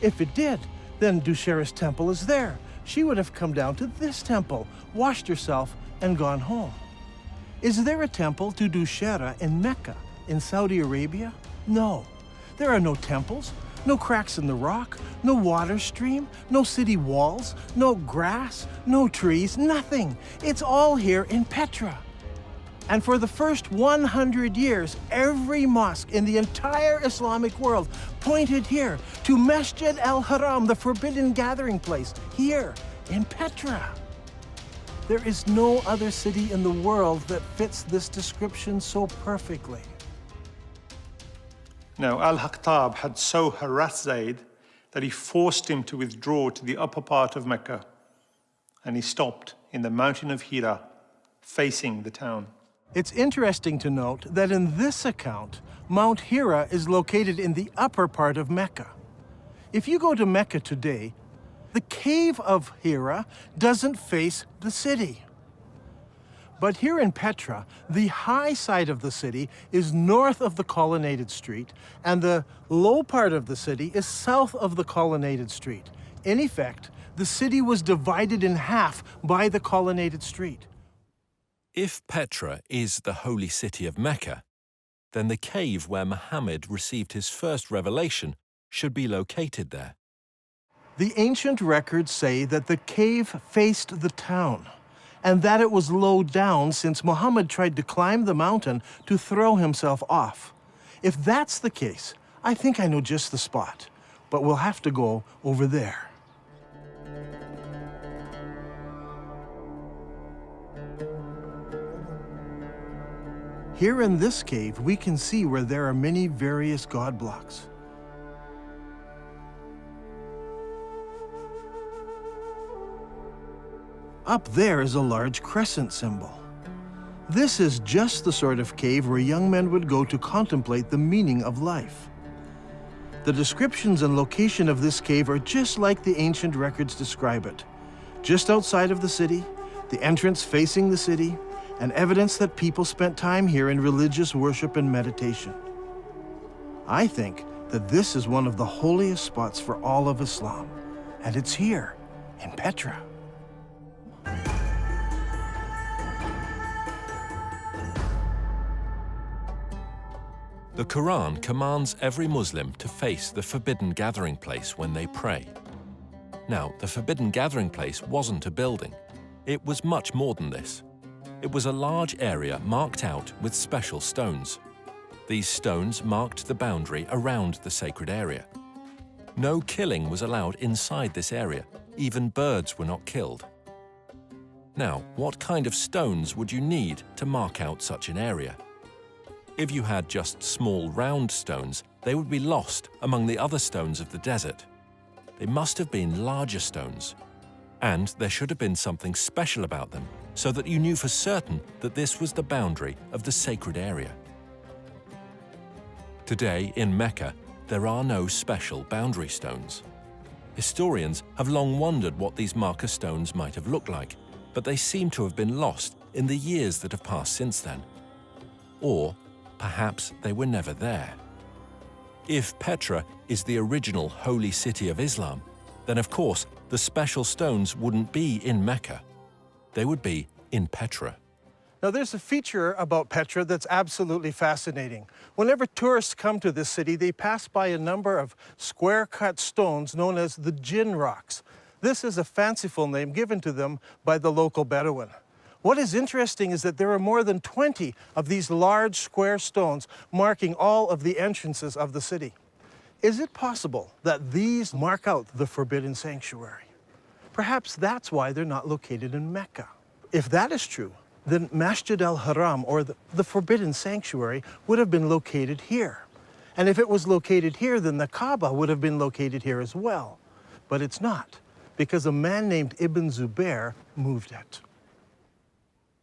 If it did, then Dushera's temple is there. She would have come down to this temple, washed herself, and gone home. Is there a temple to Dushera in Mecca, in Saudi Arabia? No. There are no temples, no cracks in the rock, no water stream, no city walls, no grass, no trees, nothing. It's all here in Petra. And for the first 100 years, every mosque in the entire Islamic world pointed here to Masjid al-Haram, the forbidden gathering place, here in Petra. There is no other city in the world that fits this description so perfectly. Now, Al-Haqtab had so harassed Zayd that he forced him to withdraw to the upper part of Mecca, and he stopped in the mountain of Hira, facing the town. It's interesting to note that in this account, Mount Hira is located in the upper part of Mecca. If you go to Mecca today, the cave of Hira doesn't face the city. But here in Petra, the high side of the city is north of the colonnaded street, and the low part of the city is south of the colonnaded street. In effect, the city was divided in half by the colonnaded street. If Petra is the holy city of Mecca, then the cave where Muhammad received his first revelation should be located there. The ancient records say that the cave faced the town, and that it was low down since Muhammad tried to climb the mountain to throw himself off. If that's the case, I think I know just the spot, but we'll have to go over there. Here in this cave, we can see where there are many various god blocks. Up there is a large crescent symbol. This is just the sort of cave where young men would go to contemplate the meaning of life. The descriptions and location of this cave are just like the ancient records describe it. Just outside of the city, the entrance facing the city, and evidence that people spent time here in religious worship and meditation. I think that this is one of the holiest spots for all of Islam, and it's here in Petra. The Quran commands every Muslim to face the forbidden gathering place when they pray. Now, the forbidden gathering place wasn't a building. It was much more than this. It was a large area marked out with special stones. These stones marked the boundary around the sacred area. No killing was allowed inside this area. Even birds were not killed. Now, what kind of stones would you need to mark out such an area? If you had just small round stones, they would be lost among the other stones of the desert. They must have been larger stones. And there should have been something special about them, so that you knew for certain that this was the boundary of the sacred area. Today, in Mecca, there are no special boundary stones. Historians have long wondered what these marker stones might have looked like, but they seem to have been lost in the years that have passed since then. Or perhaps they were never there. If Petra is the original holy city of Islam, then of course the special stones wouldn't be in Mecca. They would be in Petra. Now, there's a feature about Petra that's absolutely fascinating. Whenever tourists come to this city, they pass by a number of square-cut stones known as the Jinn Rocks. This is a fanciful name given to them by the local Bedouin. What is interesting is that there are more than 20 of these large square stones marking all of the entrances of the city. Is it possible that these mark out the forbidden sanctuary? Perhaps that's why they're not located in Mecca. If that is true, then Masjid al-Haram, or the forbidden sanctuary, would have been located here. And if it was located here, then the Kaaba would have been located here as well. But it's not, because a man named Ibn Zubayr moved it.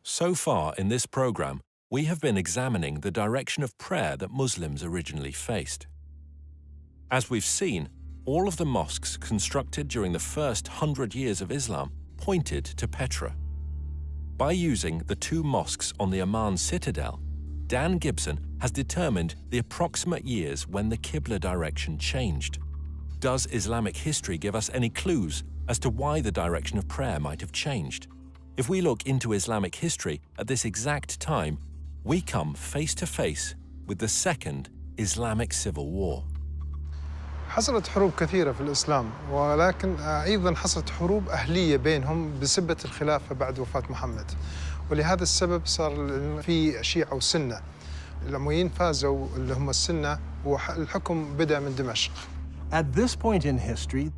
So far in this program, we have been examining the direction of prayer that Muslims originally faced. As we've seen, all of the mosques constructed during the first 100 years of Islam pointed to Petra. By using the two mosques on the Amman citadel, Dan Gibson has determined the approximate years when the Qibla direction changed. Does Islamic history give us any clues as to why the direction of prayer might have changed? If we look into Islamic history at this exact time, we come face to face with the Second Islamic Civil War. حصلت حروب كثيرة في الإسلام، ولكن أيضاً حصلت حروب أهلية بينهم بسبة الخلافة بعد وفاة محمد. ولهذا السبب صار في شيعة وسنة. الأمويين فازوا اللي هم السنة، والحكم بدأ من دمشق. At this point in history,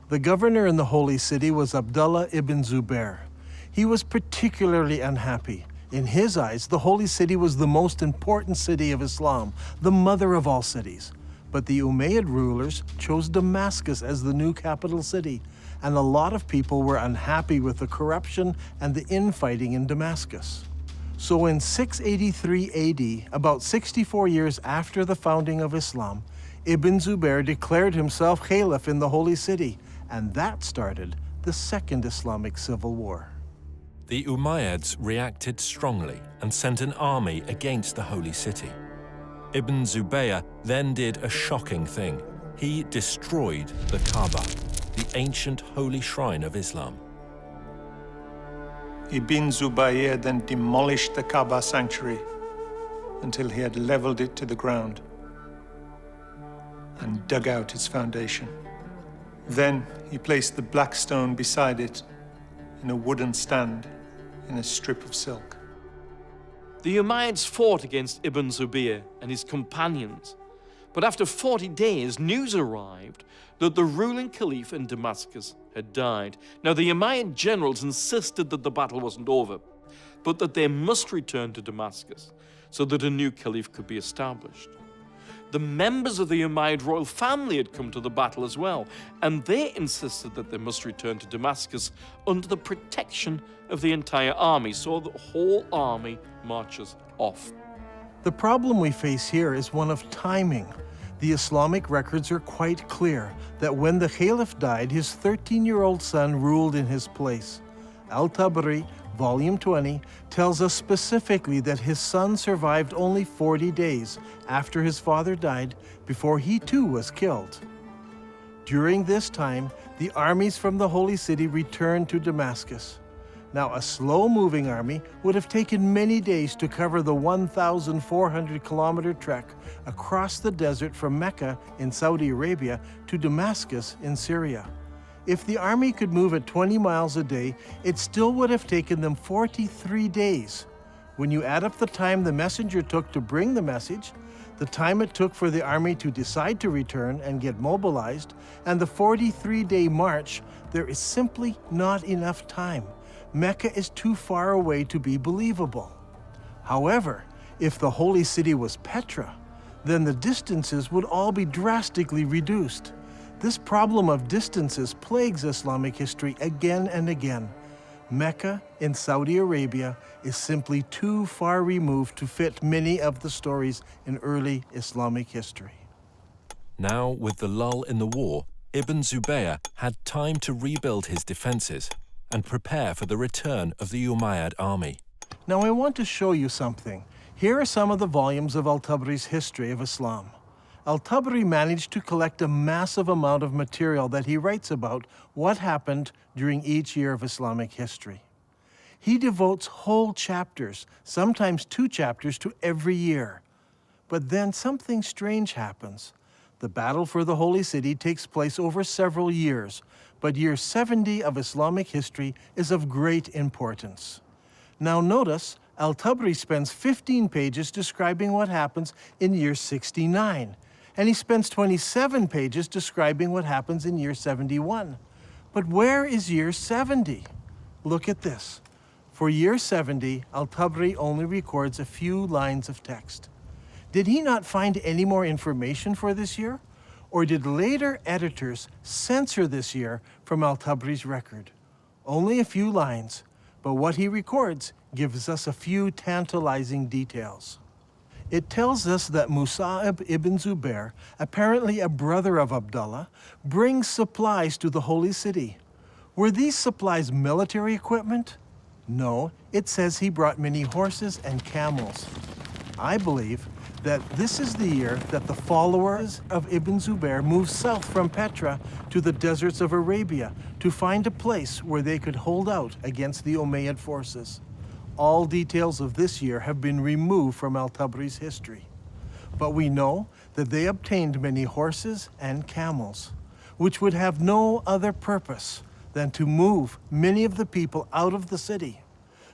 the governor in the holy city was Abdullah ibn Zubayr. He was particularly unhappy. In his eyes, the holy city was the most important city of Islam, the mother of all cities. But the Umayyad rulers chose Damascus as the new capital city, and a lot of people were unhappy with the corruption and the infighting in Damascus. So in 683 AD, about 64 years after the founding of Islam, Ibn Zubayr declared himself caliph in the holy city, and that started the Second Islamic Civil War. The Umayyads reacted strongly and sent an army against the holy city. Ibn Zubayr then did a shocking thing. He destroyed the Kaaba, the ancient holy shrine of Islam. Ibn Zubayr then demolished the Kaaba sanctuary until he had leveled it to the ground and dug out its foundation. Then he placed the black stone beside it in a wooden stand in a strip of silk. The Umayyads fought against Ibn Zubayr and his companions, but after 40 days, news arrived that the ruling caliph in Damascus had died. Now, the Umayyad generals insisted that the battle wasn't over, but that they must return to Damascus so that a new caliph could be established. The members of the Umayyad royal family had come to the battle as well, and they insisted that they must return to Damascus under the protection of the entire army, so the whole army marches off. The problem we face here is one of timing. The Islamic records are quite clear that when the Caliph died, his 13-year-old son ruled in his place. Al-Tabari, Volume 20, tells us specifically that his son survived only 40 days after his father died before he too was killed. During this time, the armies from the Holy City returned to Damascus. Now, a slow-moving army would have taken many days to cover the 1,400-kilometer trek across the desert from Mecca in Saudi Arabia to Damascus in Syria. If the army could move at 20 miles a day, it still would have taken them 43 days. When you add up the time the messenger took to bring the message, the time it took for the army to decide to return and get mobilized, and the 43-day march, there is simply not enough time. Mecca is too far away to be believable. However, if the holy city was Petra, then the distances would all be drastically reduced. This problem of distances plagues Islamic history again and again. Mecca in Saudi Arabia is simply too far removed to fit many of the stories in early Islamic history. Now, with the lull in the war, Ibn Zubayr had time to rebuild his defenses and prepare for the return of the Umayyad army. Now I want to show you something. Here are some of the volumes of Al-Tabari's History of Islam. Al-Tabari managed to collect a massive amount of material that he writes about what happened during each year of Islamic history. He devotes whole chapters, sometimes 2 chapters, to every year. But then something strange happens. The battle for the Holy City takes place over several years, but year 70 of Islamic history is of great importance. Now notice, Al-Tabari spends 15 pages describing what happens in year 69, and he spends 27 pages describing what happens in year 71. But where is year 70? Look at this. For year 70, Al-Tabari only records a few lines of text. Did he not find any more information for this year? Or did later editors censor this year from Al-Tabari's record? Only a few lines, but what he records gives us a few tantalizing details. It tells us that Musa'ib ibn Zubair, apparently a brother of Abdullah, brings supplies to the Holy City. Were these supplies military equipment? No, it says he brought many horses and camels. I believe that this is the year that the followers of Ibn Zubair moved south from Petra to the deserts of Arabia to find a place where they could hold out against the Umayyad forces. All details of this year have been removed from Al-Tabari's history. But we know that they obtained many horses and camels, which would have no other purpose than to move many of the people out of the city.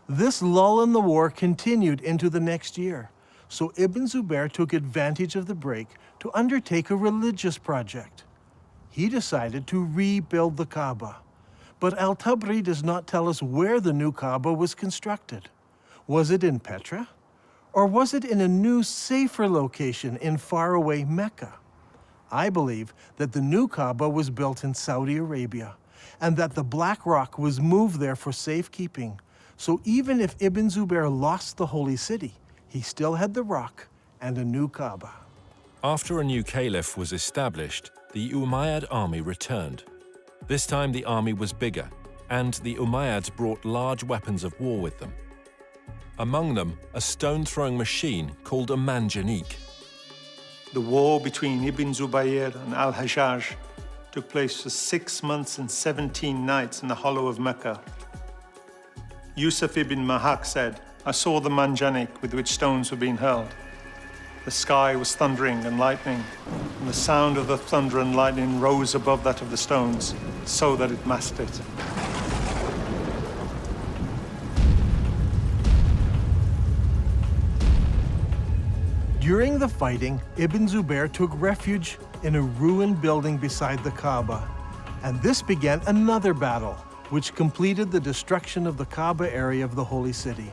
This lull in the war continued into the next year. So Ibn Zubair took advantage of the break to undertake a religious project. He decided to rebuild the Kaaba. But Al-Tabari does not tell us where the new Kaaba was constructed. Was it in Petra? Or was it in a new, safer location in faraway Mecca? I believe that the new Kaaba was built in Saudi Arabia, and that the Black Rock was moved there for safekeeping. So even if Ibn Zubair lost the Holy City, he still had the rock and a new Kaaba. After a new caliph was established, the Umayyad army returned. This time the army was bigger, and the Umayyads brought large weapons of war with them. Among them, a stone-throwing machine called a manjanik. The war between Ibn Zubayr and Al-Hajjaj took place for 6 months and 17 nights in the hollow of Mecca. Yusuf ibn Mahak said, "I saw the manjanik with which stones were being hurled. The sky was thundering and lightning, and the sound of the thunder and lightning rose above that of the stones, so that it masked it." During the fighting, Ibn Zubair took refuge in a ruined building beside the Kaaba, and this began another battle, which completed the destruction of the Kaaba area of the Holy City.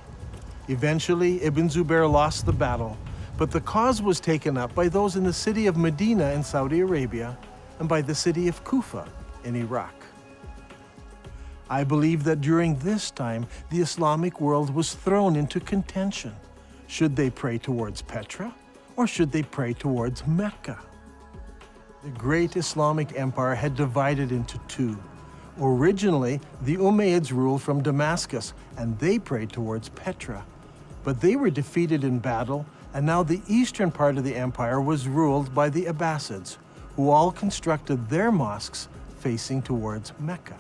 Eventually, Ibn Zubair lost the battle, but the cause was taken up by those in the city of Medina in Saudi Arabia and by the city of Kufa in Iraq. I believe that during this time, the Islamic world was thrown into contention. Should they pray towards Petra, or should they pray towards Mecca? The great Islamic empire had divided into two. Originally, the Umayyads ruled from Damascus, and they prayed towards Petra. But they were defeated in battle, and now the eastern part of the empire was ruled by the Abbasids, who all constructed their mosques facing towards Mecca.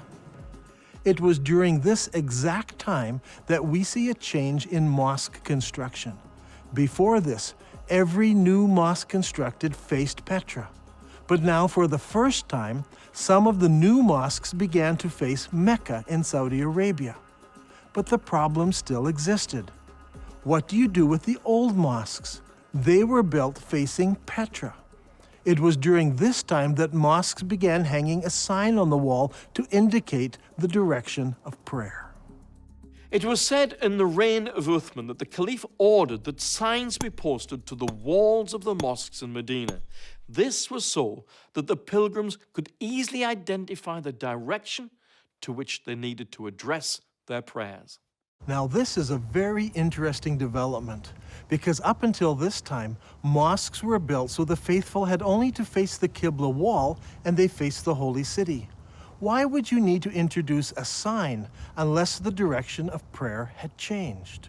It was during this exact time that we see a change in mosque construction. Before this, every new mosque constructed faced Petra. But now, for the first time, some of the new mosques began to face Mecca in Saudi Arabia. But the problem still existed. What do you do with the old mosques? They were built facing Petra. It was during this time that mosques began hanging a sign on the wall to indicate the direction of prayer. It was said in the reign of Uthman that the Caliph ordered that signs be posted to the walls of the mosques in Medina. This was so that the pilgrims could easily identify the direction to which they needed to address their prayers. Now, this is a very interesting development, because up until this time, mosques were built so the faithful had only to face the Qibla wall and they faced the holy city. Why would you need to introduce a sign unless the direction of prayer had changed?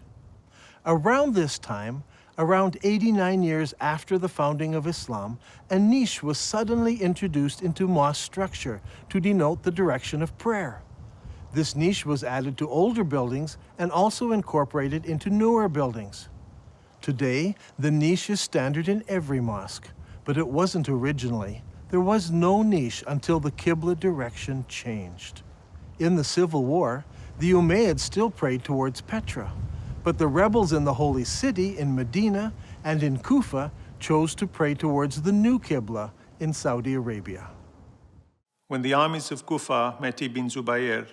Around this time, around 89 years after the founding of Islam, a niche was suddenly introduced into mosque structure to denote the direction of prayer. This niche was added to older buildings and also incorporated into newer buildings. Today, the niche is standard in every mosque, but it wasn't originally. There was no niche until the Qibla direction changed. In the Civil War, the Umayyads still prayed towards Petra, but the rebels in the Holy City in Medina and in Kufa chose to pray towards the new Qibla in Saudi Arabia. When the armies of Kufa met Ibn Zubayr,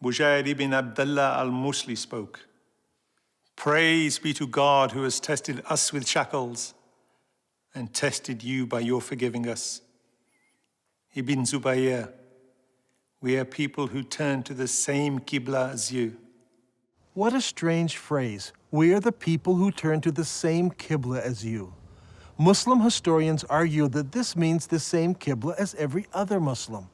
Bujair ibn Abdullah al-Musli spoke. Praise be to God who has tested us with shackles and tested you by your forgiving us. Ibn Zubayr, we are people who turn to the same Qibla as you. What a strange phrase. We are the people who turn to the same Qibla as you. Muslim historians argue that this means the same Qibla as every other Muslim.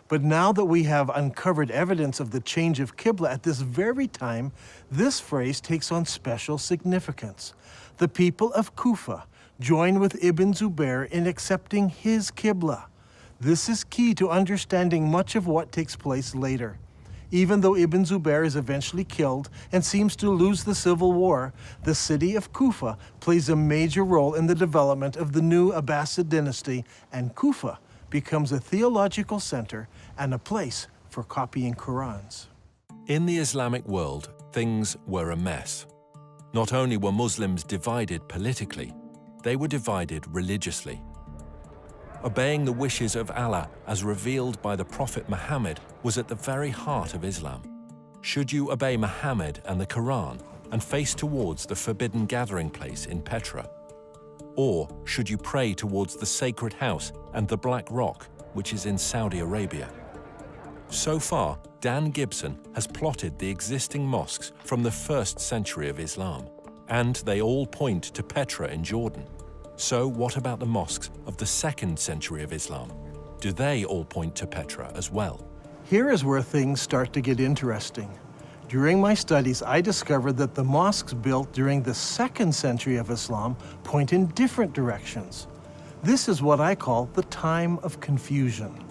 But now that we have uncovered evidence of the change of Qibla at this very time, this phrase takes on special significance. The people of Kufa join with Ibn Zubayr in accepting his Qibla. This is key to understanding much of what takes place later. Even though Ibn Zubayr is eventually killed and seems to lose the civil war, the city of Kufa plays a major role in the development of the new Abbasid dynasty, and Kufa becomes a theological center and a place for copying Qurans. In the Islamic world, things were a mess. Not only were Muslims divided politically, they were divided religiously. Obeying the wishes of Allah as revealed by the Prophet Muhammad was at the very heart of Islam. Should you obey Muhammad and the Quran and face towards the forbidden gathering place in Petra? Or should you pray towards the sacred house and the Black Rock, which is in Saudi Arabia? So far, Dan Gibson has plotted the existing mosques from the 1st century of Islam, and they all point to Petra in Jordan. So what about the mosques of the 2nd century of Islam? Do they all point to Petra as well? Here is where things start to get interesting. During my studies, I discovered that the mosques built during the 2nd century of Islam point in different directions. This is what I call the time of confusion.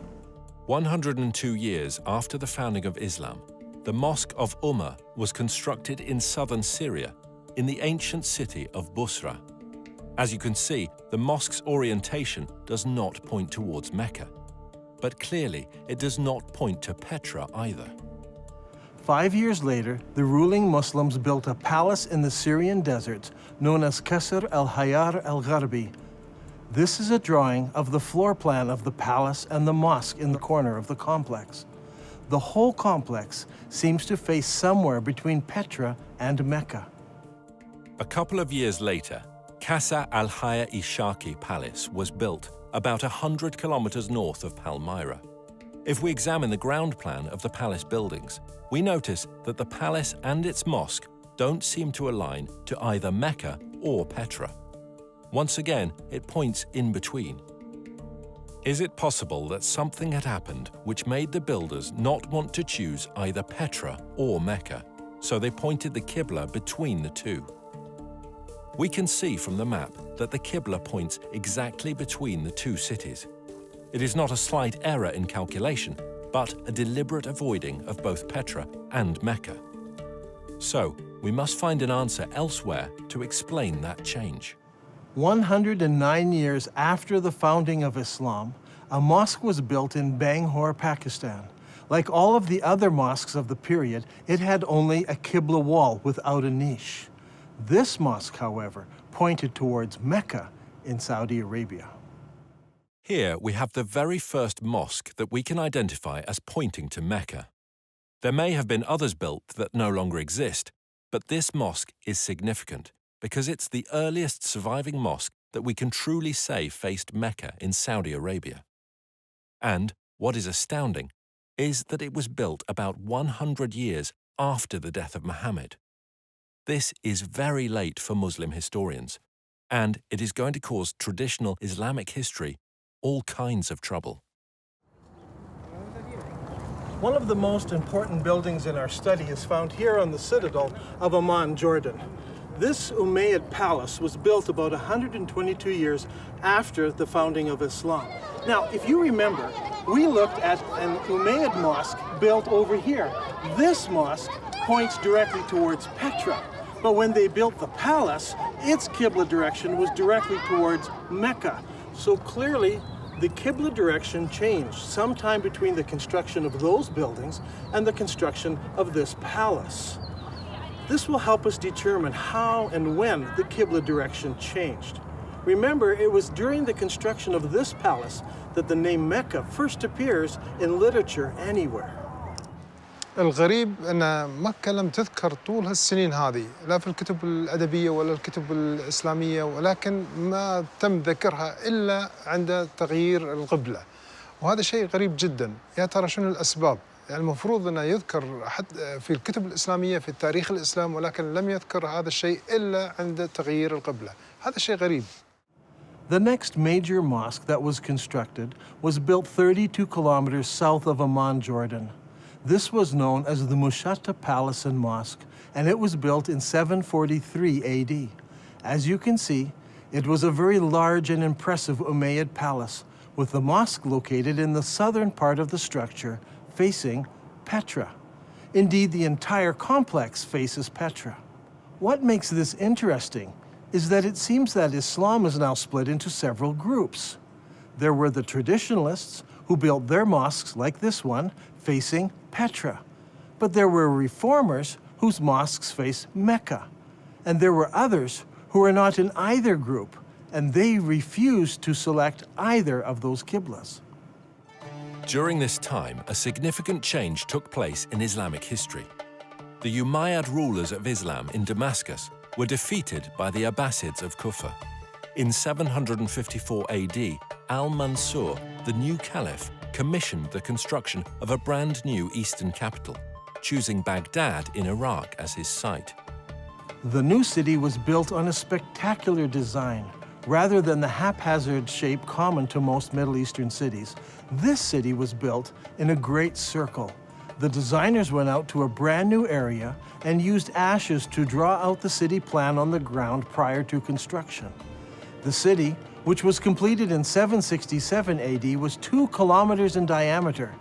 102 years after the founding of Islam, the Mosque of Ummah was constructed in southern Syria, in the ancient city of Busra. As you can see, the mosque's orientation does not point towards Mecca. But clearly, it does not point to Petra either. 5 years later, the ruling Muslims built a palace in the Syrian deserts known as Qasr al-Hayar al-Gharbi. This is a drawing of the floor plan of the palace and the mosque in the corner of the complex. The whole complex seems to face somewhere between Petra and Mecca. A couple of years later, Qasr al-Hayar Ishaqi Palace was built about 100 kilometers north of Palmyra. If we examine the ground plan of the palace buildings, we notice that the palace and its mosque don't seem to align to either Mecca or Petra. Once again, it points in between. Is it possible that something had happened which made the builders not want to choose either Petra or Mecca, so they pointed the Qibla between the two? We can see from the map that the Qibla points exactly between the two cities. It is not a slight error in calculation, but a deliberate avoiding of both Petra and Mecca. So, we must find an answer elsewhere to explain that change. 109 years after the founding of Islam, a mosque was built in Bangalore, Pakistan. Like all of the other mosques of the period, it had only a Qibla wall without a niche. This mosque, however, pointed towards Mecca in Saudi Arabia. Here we have the very first mosque that we can identify as pointing to Mecca. There may have been others built that no longer exist, but this mosque is significant because it's the earliest surviving mosque that we can truly say faced Mecca in Saudi Arabia. And, what is astounding, is that it was built about 100 years after the death of Muhammad. This is very late for Muslim historians, and it is going to cause traditional Islamic history all kinds of trouble. One of the most important buildings in our study is found here on the citadel of Amman, Jordan. This Umayyad palace was built about 122 years after the founding of Islam. Now, if you remember, we looked at an Umayyad mosque built over here. This mosque points directly towards Petra, but when they built the palace, its Qibla direction was directly towards Mecca. So clearly, the Qibla direction changed sometime between the construction of those buildings and the construction of this palace. This will help us determine how and when the Qibla direction changed. Remember, it was during the construction of this palace that the name Mecca first appears in literature anywhere. الغريب أن مكة لم تذكر طول هالسنين هذه لا في الكتب الأدبية ولا الكتب الإسلامية، ولكن ما تم ذكرها إلا عند تغيير القبلة، وهذا شيء غريب جدا. يا ترى شنو الأسباب؟ يعني المفروض أنه يذكر في الكتب الإسلامية في التاريخ الإسلام، ولكن لم يذكر هذا الشيء إلا عند تغيير القبلة. هذا شيء غريب. The next major mosque that was constructed was built 32 kilometers south of Amman, Jordan. This was known as the Mushatta Palace and Mosque, and it was built in 743 AD. As you can see, it was a very large and impressive Umayyad palace, with the mosque located in the southern part of the structure, facing Petra. Indeed, the entire complex faces Petra. What makes this interesting is that it seems that Islam is now split into several groups. There were the traditionalists, who built their mosques like this one, facing Petra. But there were reformers whose mosques face Mecca. And there were others who were not in either group, and they refused to select either of those qiblas. During this time, a significant change took place in Islamic history. The Umayyad rulers of Islam in Damascus were defeated by the Abbasids of Kufa. In 754 AD, Al-Mansur, the new caliph, commissioned the construction of a brand new eastern capital, choosing Baghdad in Iraq as his site. The new city was built on a spectacular design. Rather than the haphazard shape common to most Middle Eastern cities, this city was built in a great circle. The designers went out to a brand new area and used ashes to draw out the city plan on the ground prior to construction. The city, which was completed in 767 AD, was 2 kilometers in diameter.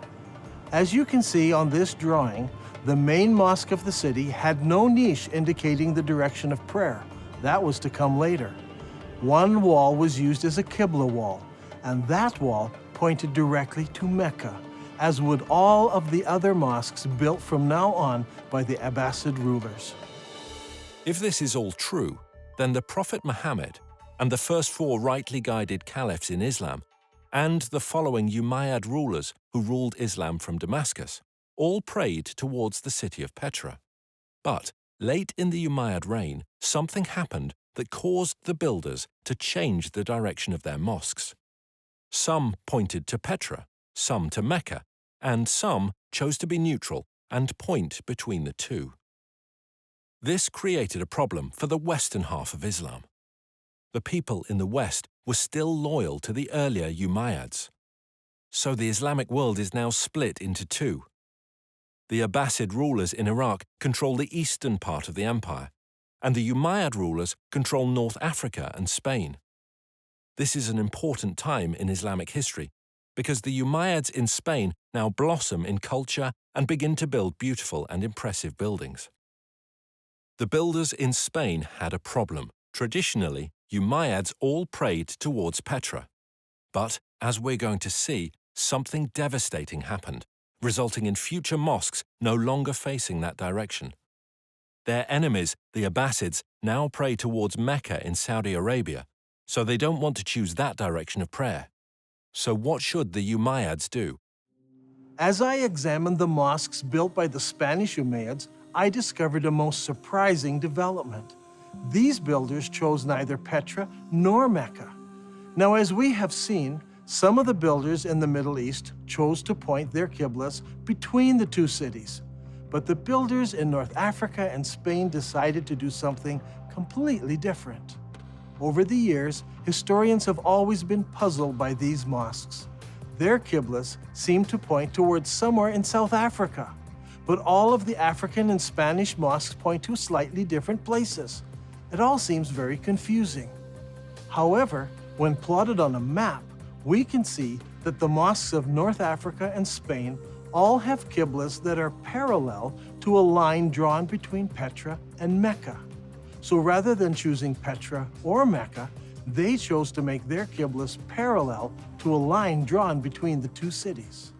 As you can see on this drawing, the main mosque of the city had no niche indicating the direction of prayer. That was to come later. One wall was used as a Qibla wall, and that wall pointed directly to Mecca, as would all of the other mosques built from now on by the Abbasid rulers. If this is all true, then the Prophet Muhammad and the first 4 rightly guided caliphs in Islam, and the following Umayyad rulers who ruled Islam from Damascus, all prayed towards the city of Petra. But late in the Umayyad reign, something happened that caused the builders to change the direction of their mosques. Some pointed to Petra, some to Mecca, and some chose to be neutral and point between the two. This created a problem for the western half of Islam. The people in the west were still loyal to the earlier Umayyads, So the Islamic world is now split into two. The Abbasid rulers in Iraq control the eastern part of the empire, and the Umayyad rulers control North Africa and Spain. This is an important time in Islamic history, because the Umayyads in Spain now blossom in culture and begin to build beautiful and impressive buildings. The builders in Spain had a problem. Traditionally, Umayyads all prayed towards Petra. But, as we're going to see, something devastating happened, resulting in future mosques no longer facing that direction. Their enemies, the Abbasids, now pray towards Mecca in Saudi Arabia, so they don't want to choose that direction of prayer. So what should the Umayyads do? As I examined the mosques built by the Spanish Umayyads, I discovered a most surprising development. These builders chose neither Petra nor Mecca. Now, as we have seen, some of the builders in the Middle East chose to point their qiblas between the two cities. But the builders in North Africa and Spain decided to do something completely different. Over the years, historians have always been puzzled by these mosques. Their qiblas seem to point towards somewhere in South Africa, but all of the African and Spanish mosques point to slightly different places. It all seems very confusing. However, when plotted on a map, we can see that the mosques of North Africa and Spain all have qiblas that are parallel to a line drawn between Petra and Mecca. So rather than choosing Petra or Mecca, they chose to make their qiblas parallel to a line drawn between the two cities.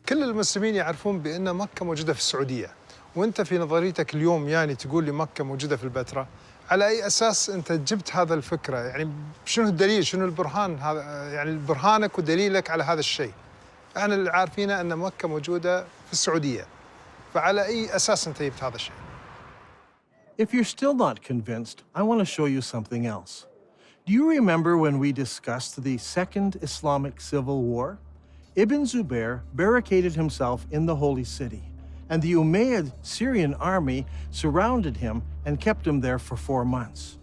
كل المسلمين يعرفون بأن مكة موجودة في السعودية، وأنت في نظريتك اليوم يعني تقول لي مكة موجودة في البتراء، على أي أساس أنت جبت هذا الفكرة؟ يعني شنو الدليل؟ شنو البرهان هذا؟ يعني برهانك ودليلك على هذا الشيء؟ احنا اللي عارفينه أن مكة موجودة في السعودية، فعلى أي أساس أنت جبت هذا الشيء؟ If you're still not convinced, I want to show you something else. Do you remember when we discussed the Second Islamic Civil War? Ibn Zubair barricaded himself in the Holy City, and the Umayyad Syrian army surrounded him and kept him there for 4 months.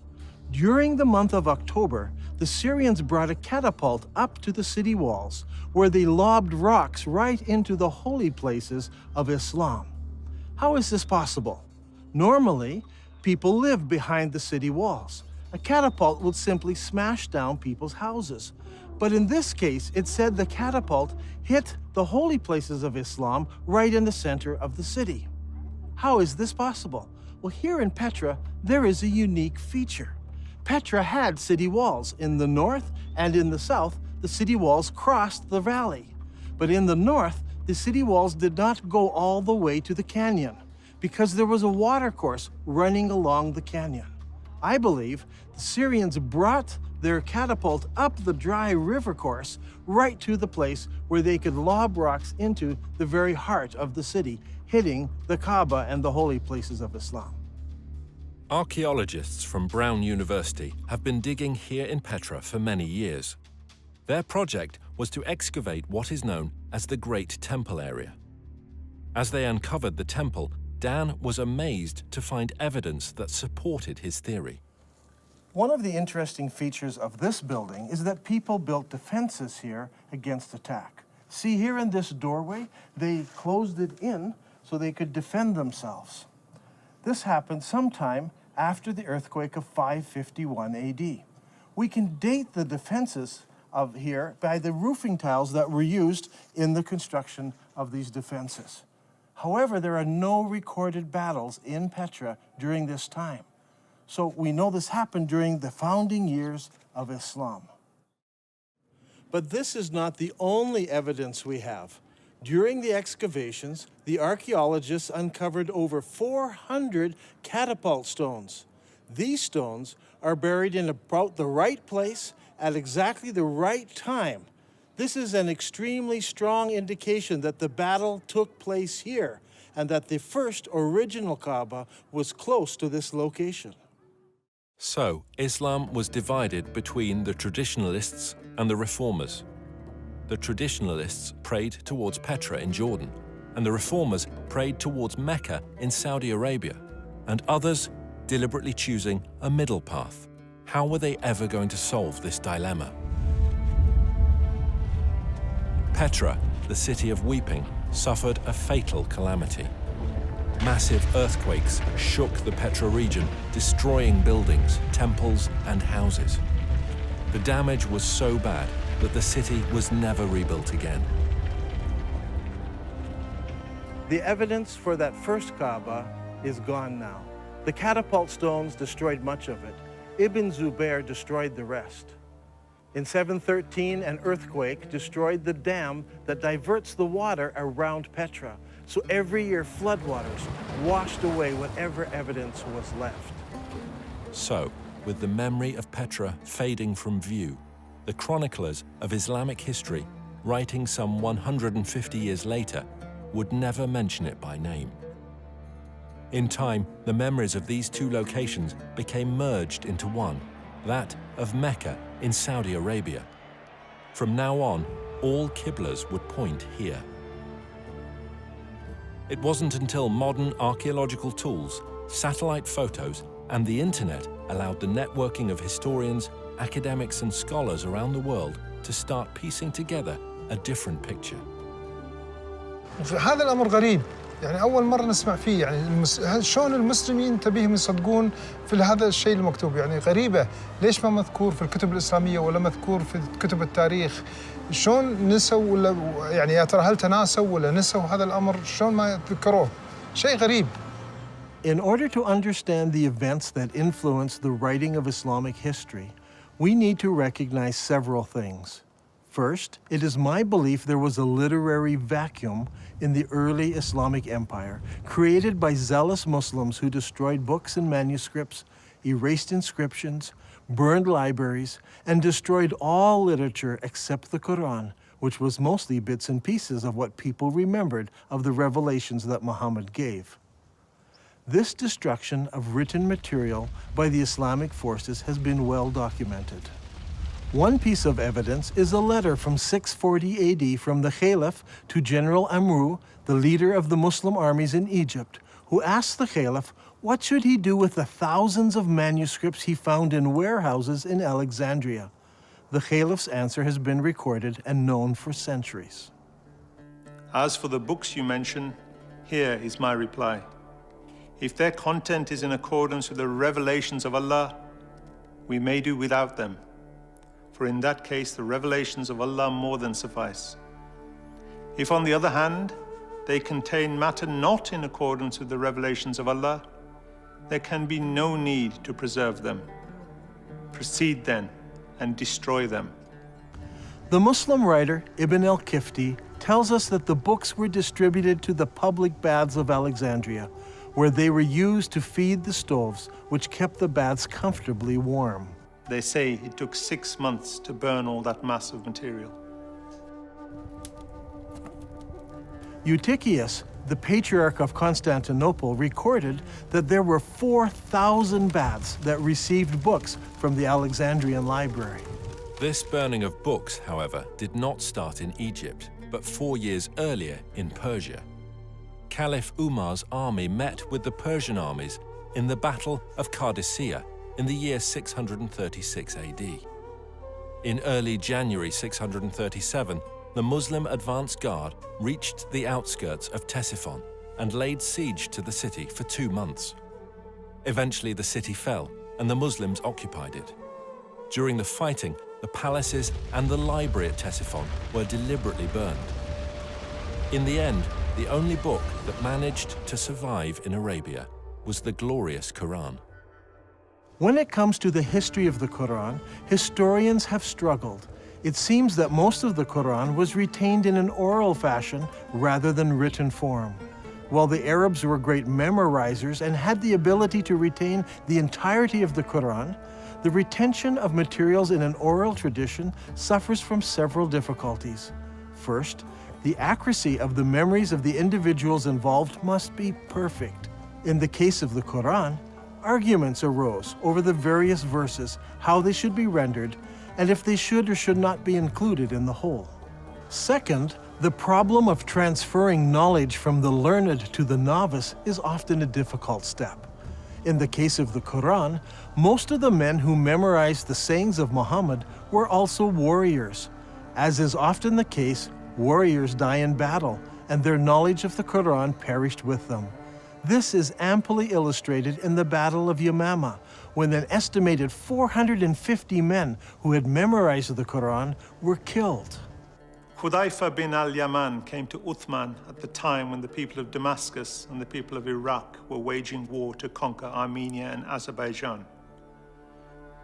During the month of October, the Syrians brought a catapult up to the city walls, where they lobbed rocks right into the holy places of Islam. How is this possible? Normally, people live behind the city walls. A catapult would simply smash down people's houses. But in this case, it said the catapult hit the holy places of Islam right in the center of the city. How is this possible? Well, here in Petra, there is a unique feature. Petra had city walls. In the north and in the south, the city walls crossed the valley. But in the north, the city walls did not go all the way to the canyon because there was a watercourse running along the canyon. I believe the Syrians brought their catapult up the dry river course right to the place where they could lob rocks into the very heart of the city, hitting the Kaaba and the holy places of Islam. Archaeologists from Brown University have been digging here in Petra for many years. Their project was to excavate what is known as the Great Temple area. As they uncovered the temple, Dan was amazed to find evidence that supported his theory. One of the interesting features of this building is that people built defenses here against attack. See, here in this doorway, they closed it in so they could defend themselves. This happened sometime after the earthquake of 551 AD. We can date the defenses of here by the roofing tiles that were used in the construction of these defenses. However, there are no recorded battles in Petra during this time. So we know this happened during the founding years of Islam. But this is not the only evidence we have. During the excavations, the archaeologists uncovered over 400 catapult stones. These stones are buried in about the right place at exactly the right time. This is an extremely strong indication that the battle took place here and that the first original Kaaba was close to this location. So, Islam was divided between the traditionalists and the reformers. The traditionalists prayed towards Petra in Jordan, and the reformers prayed towards Mecca in Saudi Arabia, and others deliberately choosing a middle path. How were they ever going to solve this dilemma? Petra, the city of weeping, suffered a fatal calamity. Massive earthquakes shook the Petra region, destroying buildings, temples, and houses. The damage was so bad that the city was never rebuilt again. The evidence for that first Kaaba is gone now. The catapult stones destroyed much of it. Ibn Zubair destroyed the rest. In 713, an earthquake destroyed the dam that diverts the water around Petra. So every year, floodwaters washed away whatever evidence was left. So, with the memory of Petra fading from view, the chroniclers of Islamic history, writing some 150 years later, would never mention it by name. In time, the memories of these two locations became merged into one, that of Mecca in Saudi Arabia. From now on, all Qiblas would point here. It wasn't until modern archaeological tools, satellite photos, and the internet allowed the networking of historians, academics, and scholars around the world to start piecing together a different picture. هذا الأمر غريب، يعني أول مرة نسمع فيه، يعني شلون المسلمين تبيهم يصدقون في هذا الشيء المكتوب، يعني غريبة، ليش ما مذكور في الكتب الإسلامية ولا مذكور في كتب التاريخ؟ شلون نسوا ولا يعني يا ترى هل تناسوا ولا نسوا هذا الأمر؟ شلون ما ذكروه؟ شيء غريب. In order to understand the events that influenced the writing of Islamic history, we need to recognize several things. First, it is my belief there was a literary vacuum in the early Islamic empire, created by zealous Muslims who destroyed books and manuscripts, erased inscriptions, burned libraries, and destroyed all literature except the Quran, which was mostly bits and pieces of what people remembered of the revelations that Muhammad gave. This destruction of written material by the Islamic forces has been well documented. One piece of evidence is a letter from 640 AD from the Caliph to General Amru, the leader of the Muslim armies in Egypt, who asked the Caliph what should he do with the thousands of manuscripts he found in warehouses in Alexandria. The Caliph's answer has been recorded and known for centuries. As for the books you mention, here is my reply. If their content is in accordance with the revelations of Allah, we may do without them. For in that case, the revelations of Allah more than suffice. If, on the other hand, they contain matter not in accordance with the revelations of Allah, there can be no need to preserve them. Proceed then and destroy them. The Muslim writer Ibn al-Kifti tells us that the books were distributed to the public baths of Alexandria, where they were used to feed the stoves, which kept the baths comfortably warm. They say it took 6 months to burn all that mass of material. Eutychius, the Patriarch of Constantinople, recorded that there were 4,000 baths that received books from the Alexandrian library. This burning of books, however, did not start in Egypt, but 4 years earlier in Persia. Caliph Umar's army met with the Persian armies in the Battle of Qadisiyah in the year 636 AD. In early January 637, the Muslim advance guard reached the outskirts of Ctesiphon and laid siege to the city for 2 months. Eventually, the city fell and the Muslims occupied it. During the fighting, the palaces and the library at Ctesiphon were deliberately burned. In the end, the only book that managed to survive in Arabia was the glorious Quran. When it comes to the history of the Quran, historians have struggled. It seems that most of the Quran was retained in an oral fashion rather than written form. While the Arabs were great memorizers and had the ability to retain the entirety of the Quran, the retention of materials in an oral tradition suffers from several difficulties. First, the accuracy of the memories of the individuals involved must be perfect. In the case of the Quran, arguments arose over the various verses, how they should be rendered, and if they should or should not be included in the whole. Second, the problem of transferring knowledge from the learned to the novice is often a difficult step. In the case of the Quran, most of the men who memorized the sayings of Muhammad were also warriors. As is often the case, Warriors die in battle, and their knowledge of the Quran perished with them. This is amply illustrated in the Battle of Yamama, when an estimated 450 men who had memorized the Quran were killed. Hudayfa bin al-Yaman came to Uthman at the time when the people of Damascus and the people of Iraq were waging war to conquer Armenia and Azerbaijan.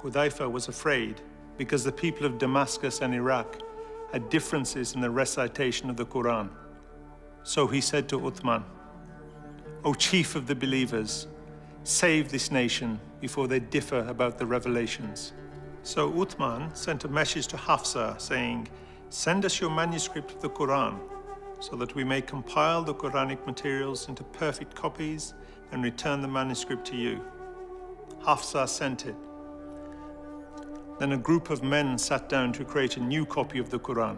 Hudayfa was afraid because the people of Damascus and Iraq had differences in the recitation of the Quran. So he said to Uthman, "O chief of the believers, save this nation before they differ about the revelations." So Uthman sent a message to Hafsa saying, "Send us your manuscript of the Quran so that we may compile the Quranic materials into perfect copies and return the manuscript to you." Hafsa sent it. Then a group of men sat down to create a new copy of the Quran.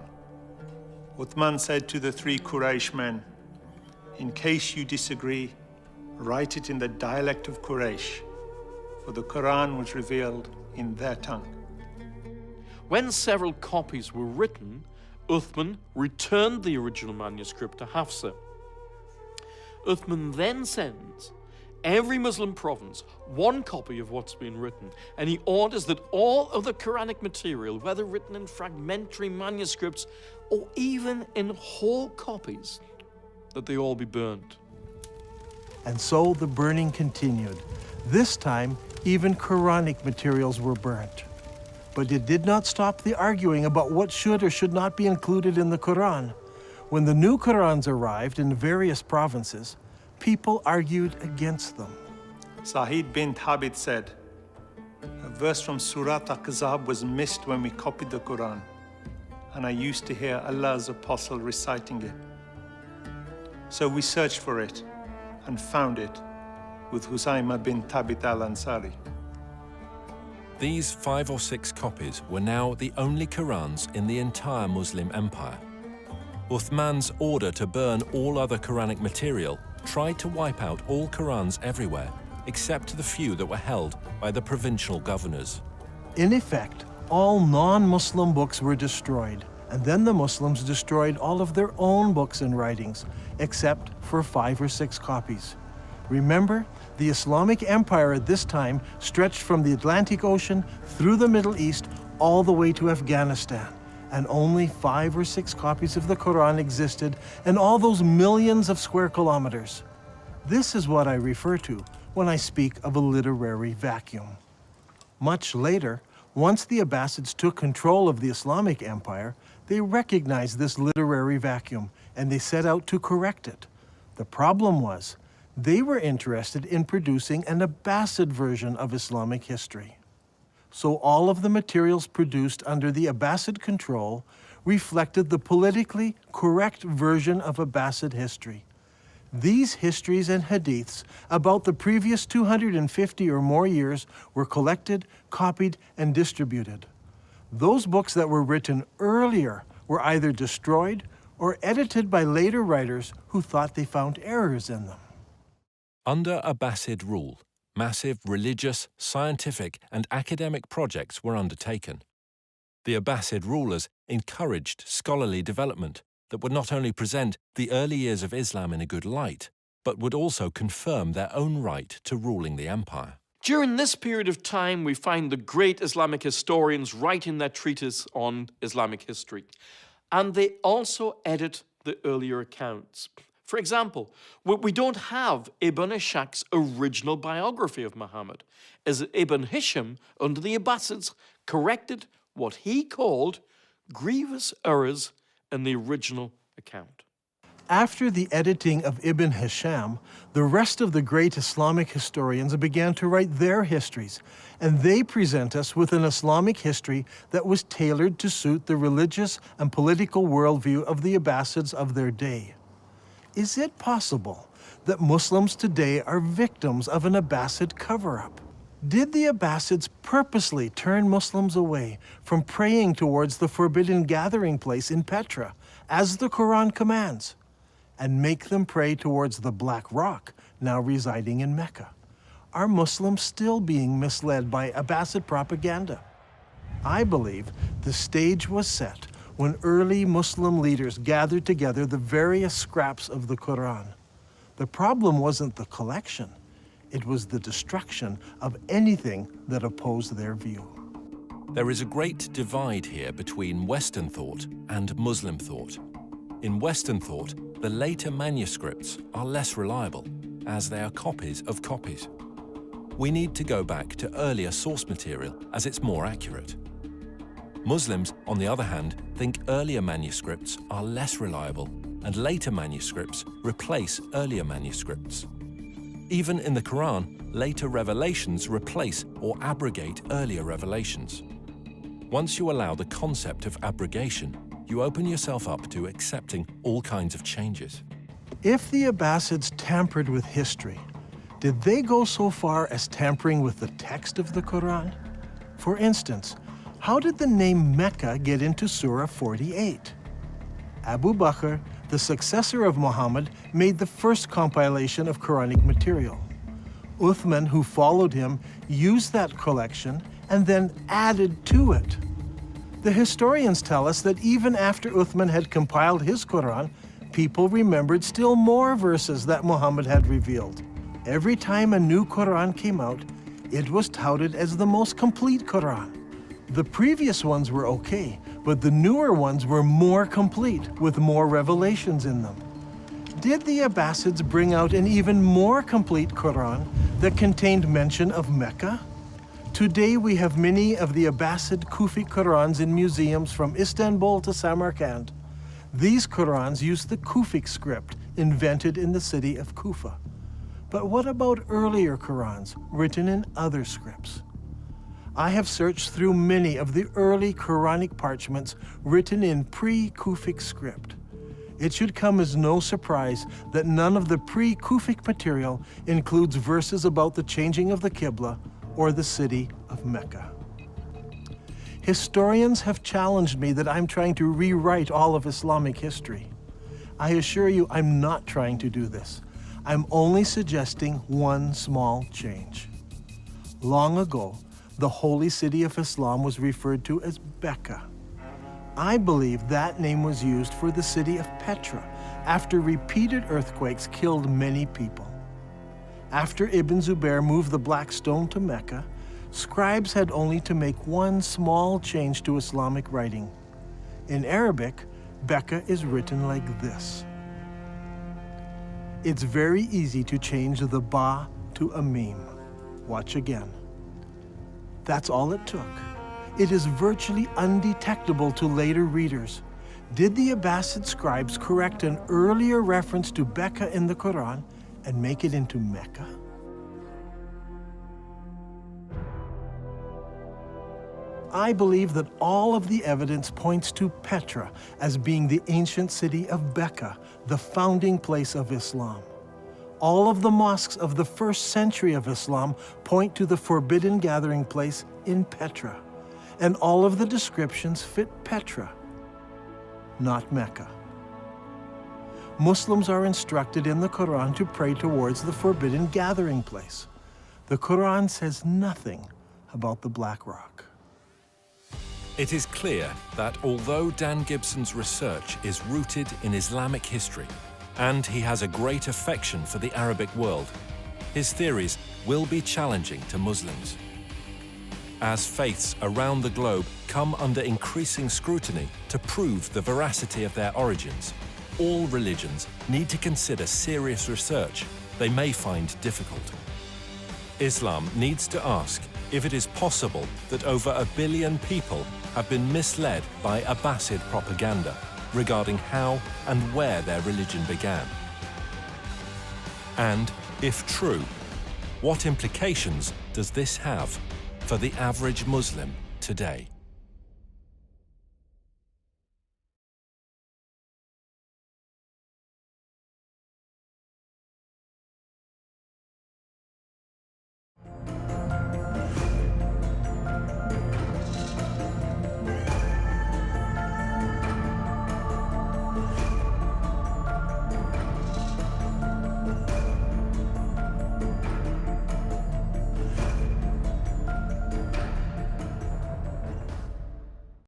Uthman said to the 3 Quraysh men, "In case you disagree, write it in the dialect of Quraysh, for the Quran was revealed in their tongue." When several copies were written, Uthman returned the original manuscript to Hafsa. Uthman then sends every Muslim province one copy of what's been written, and he orders that all other Quranic material, whether written in fragmentary manuscripts or even in whole copies, that they all be burned. And so the burning continued. This time, even Quranic materials were burnt. But it did not stop the arguing about what should or should not be included in the Quran. When the new Qurans arrived in various provinces, people argued against them. Sa'id bin Thabit said, "A verse from Surah Al-Ahzab was missed when we copied the Quran, and I used to hear Allah's apostle reciting it. So we searched for it and found it with Husayma bin Thabit al-Ansari." These 5 or 6 copies were now the only Qurans in the entire Muslim empire. Uthman's order to burn all other Quranic material tried to wipe out all Qurans everywhere, except the few that were held by the provincial governors. In effect, all non-Muslim books were destroyed, and then the Muslims destroyed all of their own books and writings, except for 5 or 6 copies. Remember, the Islamic Empire at this time stretched from the Atlantic Ocean through the Middle East all the way to Afghanistan, and only 5 or 6 copies of the Quran existed in all those millions of square kilometers. This is what I refer to when I speak of a literary vacuum. Much later, once the Abbasids took control of the Islamic Empire, they recognized this literary vacuum and they set out to correct it. The problem was, they were interested in producing an Abbasid version of Islamic history. So all of the materials produced under the Abbasid control reflected the politically correct version of Abbasid history. These histories and hadiths about the previous 250 or more years were collected, copied, and distributed. Those books that were written earlier were either destroyed or edited by later writers who thought they found errors in them. Under Abbasid rule, massive religious, scientific, and academic projects were undertaken. The Abbasid rulers encouraged scholarly development that would not only present the early years of Islam in a good light, but would also confirm their own right to ruling the empire. During this period of time, we find the great Islamic historians writing their treatise on Islamic history, and they also edit the earlier accounts. For example, we don't have Ibn Ishaq's original biography of Muhammad, as Ibn Hisham, under the Abbasids, corrected what he called grievous errors in the original account. After the editing of Ibn Hisham, the rest of the great Islamic historians began to write their histories, and they present us with an Islamic history that was tailored to suit the religious and political worldview of the Abbasids of their day. Is it possible that Muslims today are victims of an Abbasid cover-up? Did the Abbasids purposely turn Muslims away from praying towards the forbidden gathering place in Petra, as the Quran commands, and make them pray towards the Black Rock, now residing in Mecca? Are Muslims still being misled by Abbasid propaganda? I believe the stage was set when early Muslim leaders gathered together the various scraps of the Quran. The problem wasn't the collection, it was the destruction of anything that opposed their view. There is a great divide here between Western thought and Muslim thought. In Western thought, the later manuscripts are less reliable, as they are copies of copies. We need to go back to earlier source material, as it's more accurate. Muslims, on the other hand, think earlier manuscripts are less reliable, and later manuscripts replace earlier manuscripts. Even in the Quran, later revelations replace or abrogate earlier revelations. Once you allow the concept of abrogation, you open yourself up to accepting all kinds of changes. If the Abbasids tampered with history, did they go so far as tampering with the text of the Quran? For instance, how did the name Mecca get into Surah 48? Abu Bakr, the successor of Muhammad, made the first compilation of Quranic material. Uthman, who followed him, used that collection and then added to it. The historians tell us that even after Uthman had compiled his Quran, people remembered still more verses that Muhammad had revealed. Every time a new Quran came out, it was touted as the most complete Quran. The previous ones were okay, but the newer ones were more complete, with more revelations in them. Did the Abbasids bring out an even more complete Quran that contained mention of Mecca? Today we have many of the Abbasid Kufi Qurans in museums from Istanbul to Samarkand. These Qurans use the Kufic script invented in the city of Kufa. But what about earlier Qurans written in other scripts? I have searched through many of the early Quranic parchments written in pre-Kufic script. It should come as no surprise that none of the pre-Kufic material includes verses about the changing of the Qibla or the city of Mecca. Historians have challenged me that I'm trying to rewrite all of Islamic history. I assure you I'm not trying to do this. I'm only suggesting one small change. Long ago, the holy city of Islam was referred to as Becca. I believe that name was used for the city of Petra after repeated earthquakes killed many people. After Ibn Zubair moved the Black Stone to Mecca, scribes had only to make one small change to Islamic writing. In Arabic, Becca is written like this. It's very easy to change the ba to a mim. Watch again. That's all it took. It is virtually undetectable to later readers. Did the Abbasid scribes correct an earlier reference to Becca in the Quran and make it into Mecca? I believe that all of the evidence points to Petra as being the ancient city of Becca, the founding place of Islam. All of the mosques of the first century of Islam point to the forbidden gathering place in Petra, and all of the descriptions fit Petra, not Mecca. Muslims are instructed in the Quran to pray towards the forbidden gathering place. The Quran says nothing about the Black Rock. It is clear that although Dan Gibson's research is rooted in Islamic history, and he has a great affection for the Arabic world, his theories will be challenging to Muslims. As faiths around the globe come under increasing scrutiny to prove the veracity of their origins, all religions need to consider serious research they may find difficult. Islam needs to ask if it is possible that over 1 billion people have been misled by Abbasid propaganda regarding how and where their religion began. And, if true, what implications does this have for the average Muslim today?